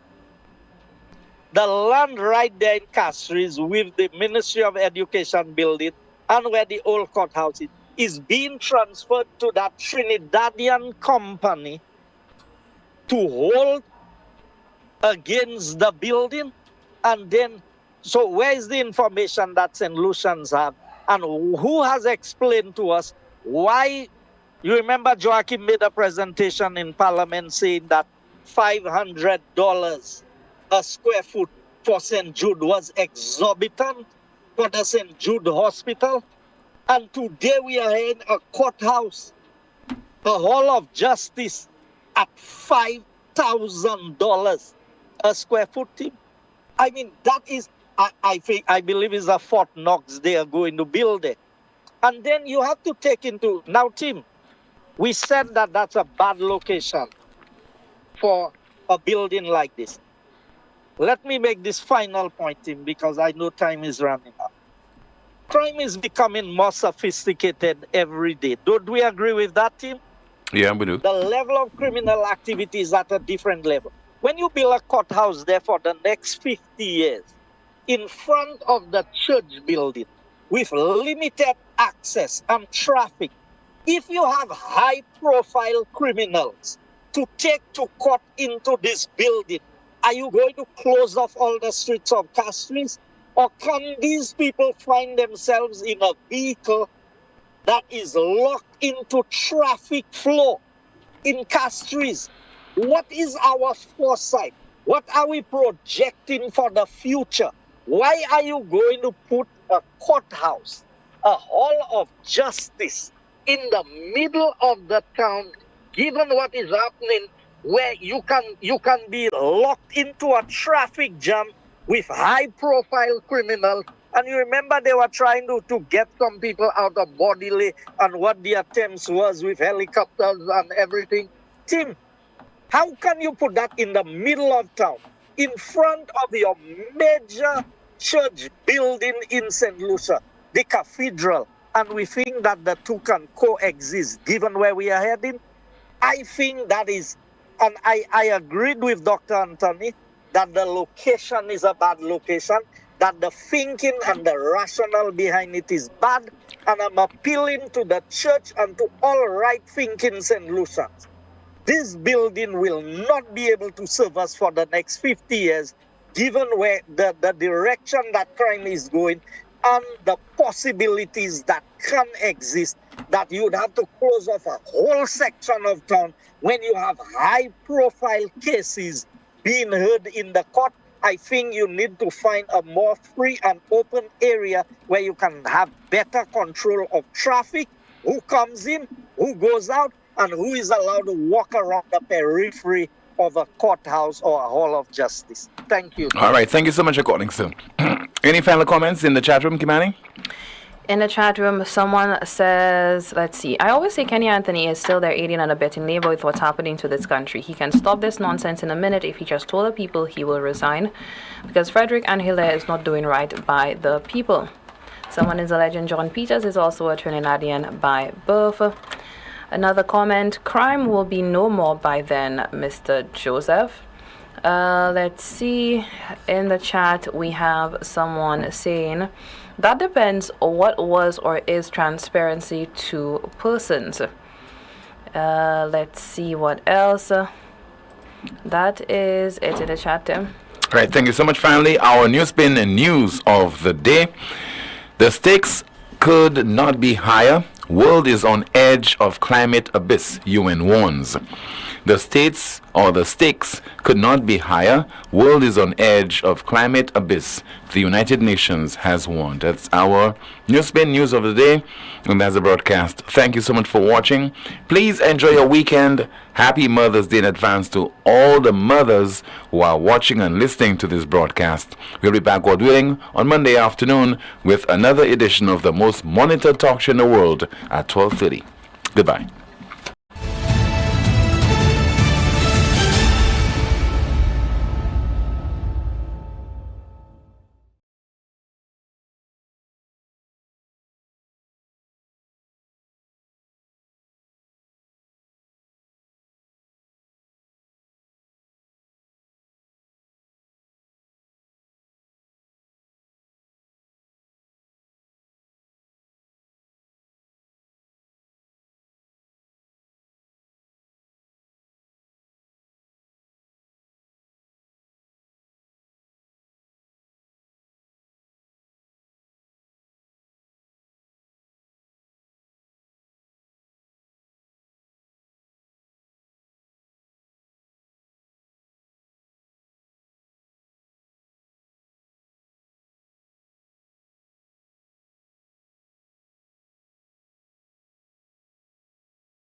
The land right there in Castries with the Ministry of Education building and where the old courthouse is being transferred to that Trinidadian company to hold against the building. And then, so where is the information that St. Lucians have? And who has explained to us why? You remember Joachim made a presentation in Parliament saying that $500 a square foot for St. Jude was exorbitant for the St. Jude Hospital. And today we are in a courthouse, a hall of justice at $5,000 a square foot, Tim. I mean, that is, I believe is a Fort Knox they are going to build it. And then you have to take into, now Tim, we said that that's a bad location for a building like this. Let me make this final point, Tim, because I know time is running out. Crime is becoming more sophisticated every day. Don't we agree with that, Tim? Yeah, we do. The level of criminal activity is at a different level. When you build a courthouse there for the next 50 years, in front of the church building, with limited access and traffic, if you have high-profile criminals to take to court into this building, are you going to close off all the streets of Castries? Or can these people find themselves in a vehicle that is locked into traffic flow in Castries? What is our foresight? What are we projecting for the future? Why are you going to put a courthouse, a hall of justice in the middle of the town, given what is happening, where you can be locked into a traffic jam with high-profile criminals? And you remember they were trying to get some people out of Bodily, and what the attempts was with helicopters and everything. Tim, how can you put that in the middle of town, in front of your major church building in St. Lucia, the cathedral, and we think that the two can coexist, given where we are heading? I think that is, and I agreed with Dr. Anthony, that the location is a bad location, that the thinking and the rationale behind it is bad, and I'm appealing to the church and to all right-thinking St. Lucians. This building will not be able to serve us for the next 50 years, given where the direction that crime is going and the possibilities that can exist, that you would have to close off a whole section of town when you have high-profile cases being heard in the court. I think you need to find a more free and open area where you can have better control of traffic, who comes in, who goes out, and who is allowed to walk around the periphery of a courthouse or a hall of justice. Thank you. All right. Thank you so much for calling, sir. Any final comments in the chat room, Kimani? In the chat room, someone says, let's see, I always say Kenny Anthony is still there aiding and abetting labor with what's happening to this country. He can stop this nonsense in a minute. If he just told the people, he will resign, because Frederick and Hilaire is not doing right by the people. Someone is a legend. John Peters is also a Trinidadian by birth. Another comment, crime will be no more by then, Mr. Joseph. Let's see, in the chat we have someone saying, that depends on what was or is transparency to persons. Let's see what else. That is it in the chat, Tim. All right, thank you so much. Finally, our NewsSpin and news of the day. The stakes could not be higher. World is on edge of climate abyss, UN warns. The stakes could not be higher. World is on edge of climate abyss. The United Nations has warned. That's our NewsSpin news of the day, and that's the broadcast. Thank you so much for watching. Please enjoy your weekend. Happy Mother's Day in advance to all the mothers who are watching and listening to this broadcast. We'll be back, God willing, on Monday afternoon with another edition of the most monitored talk show in the world at 12:30. Goodbye.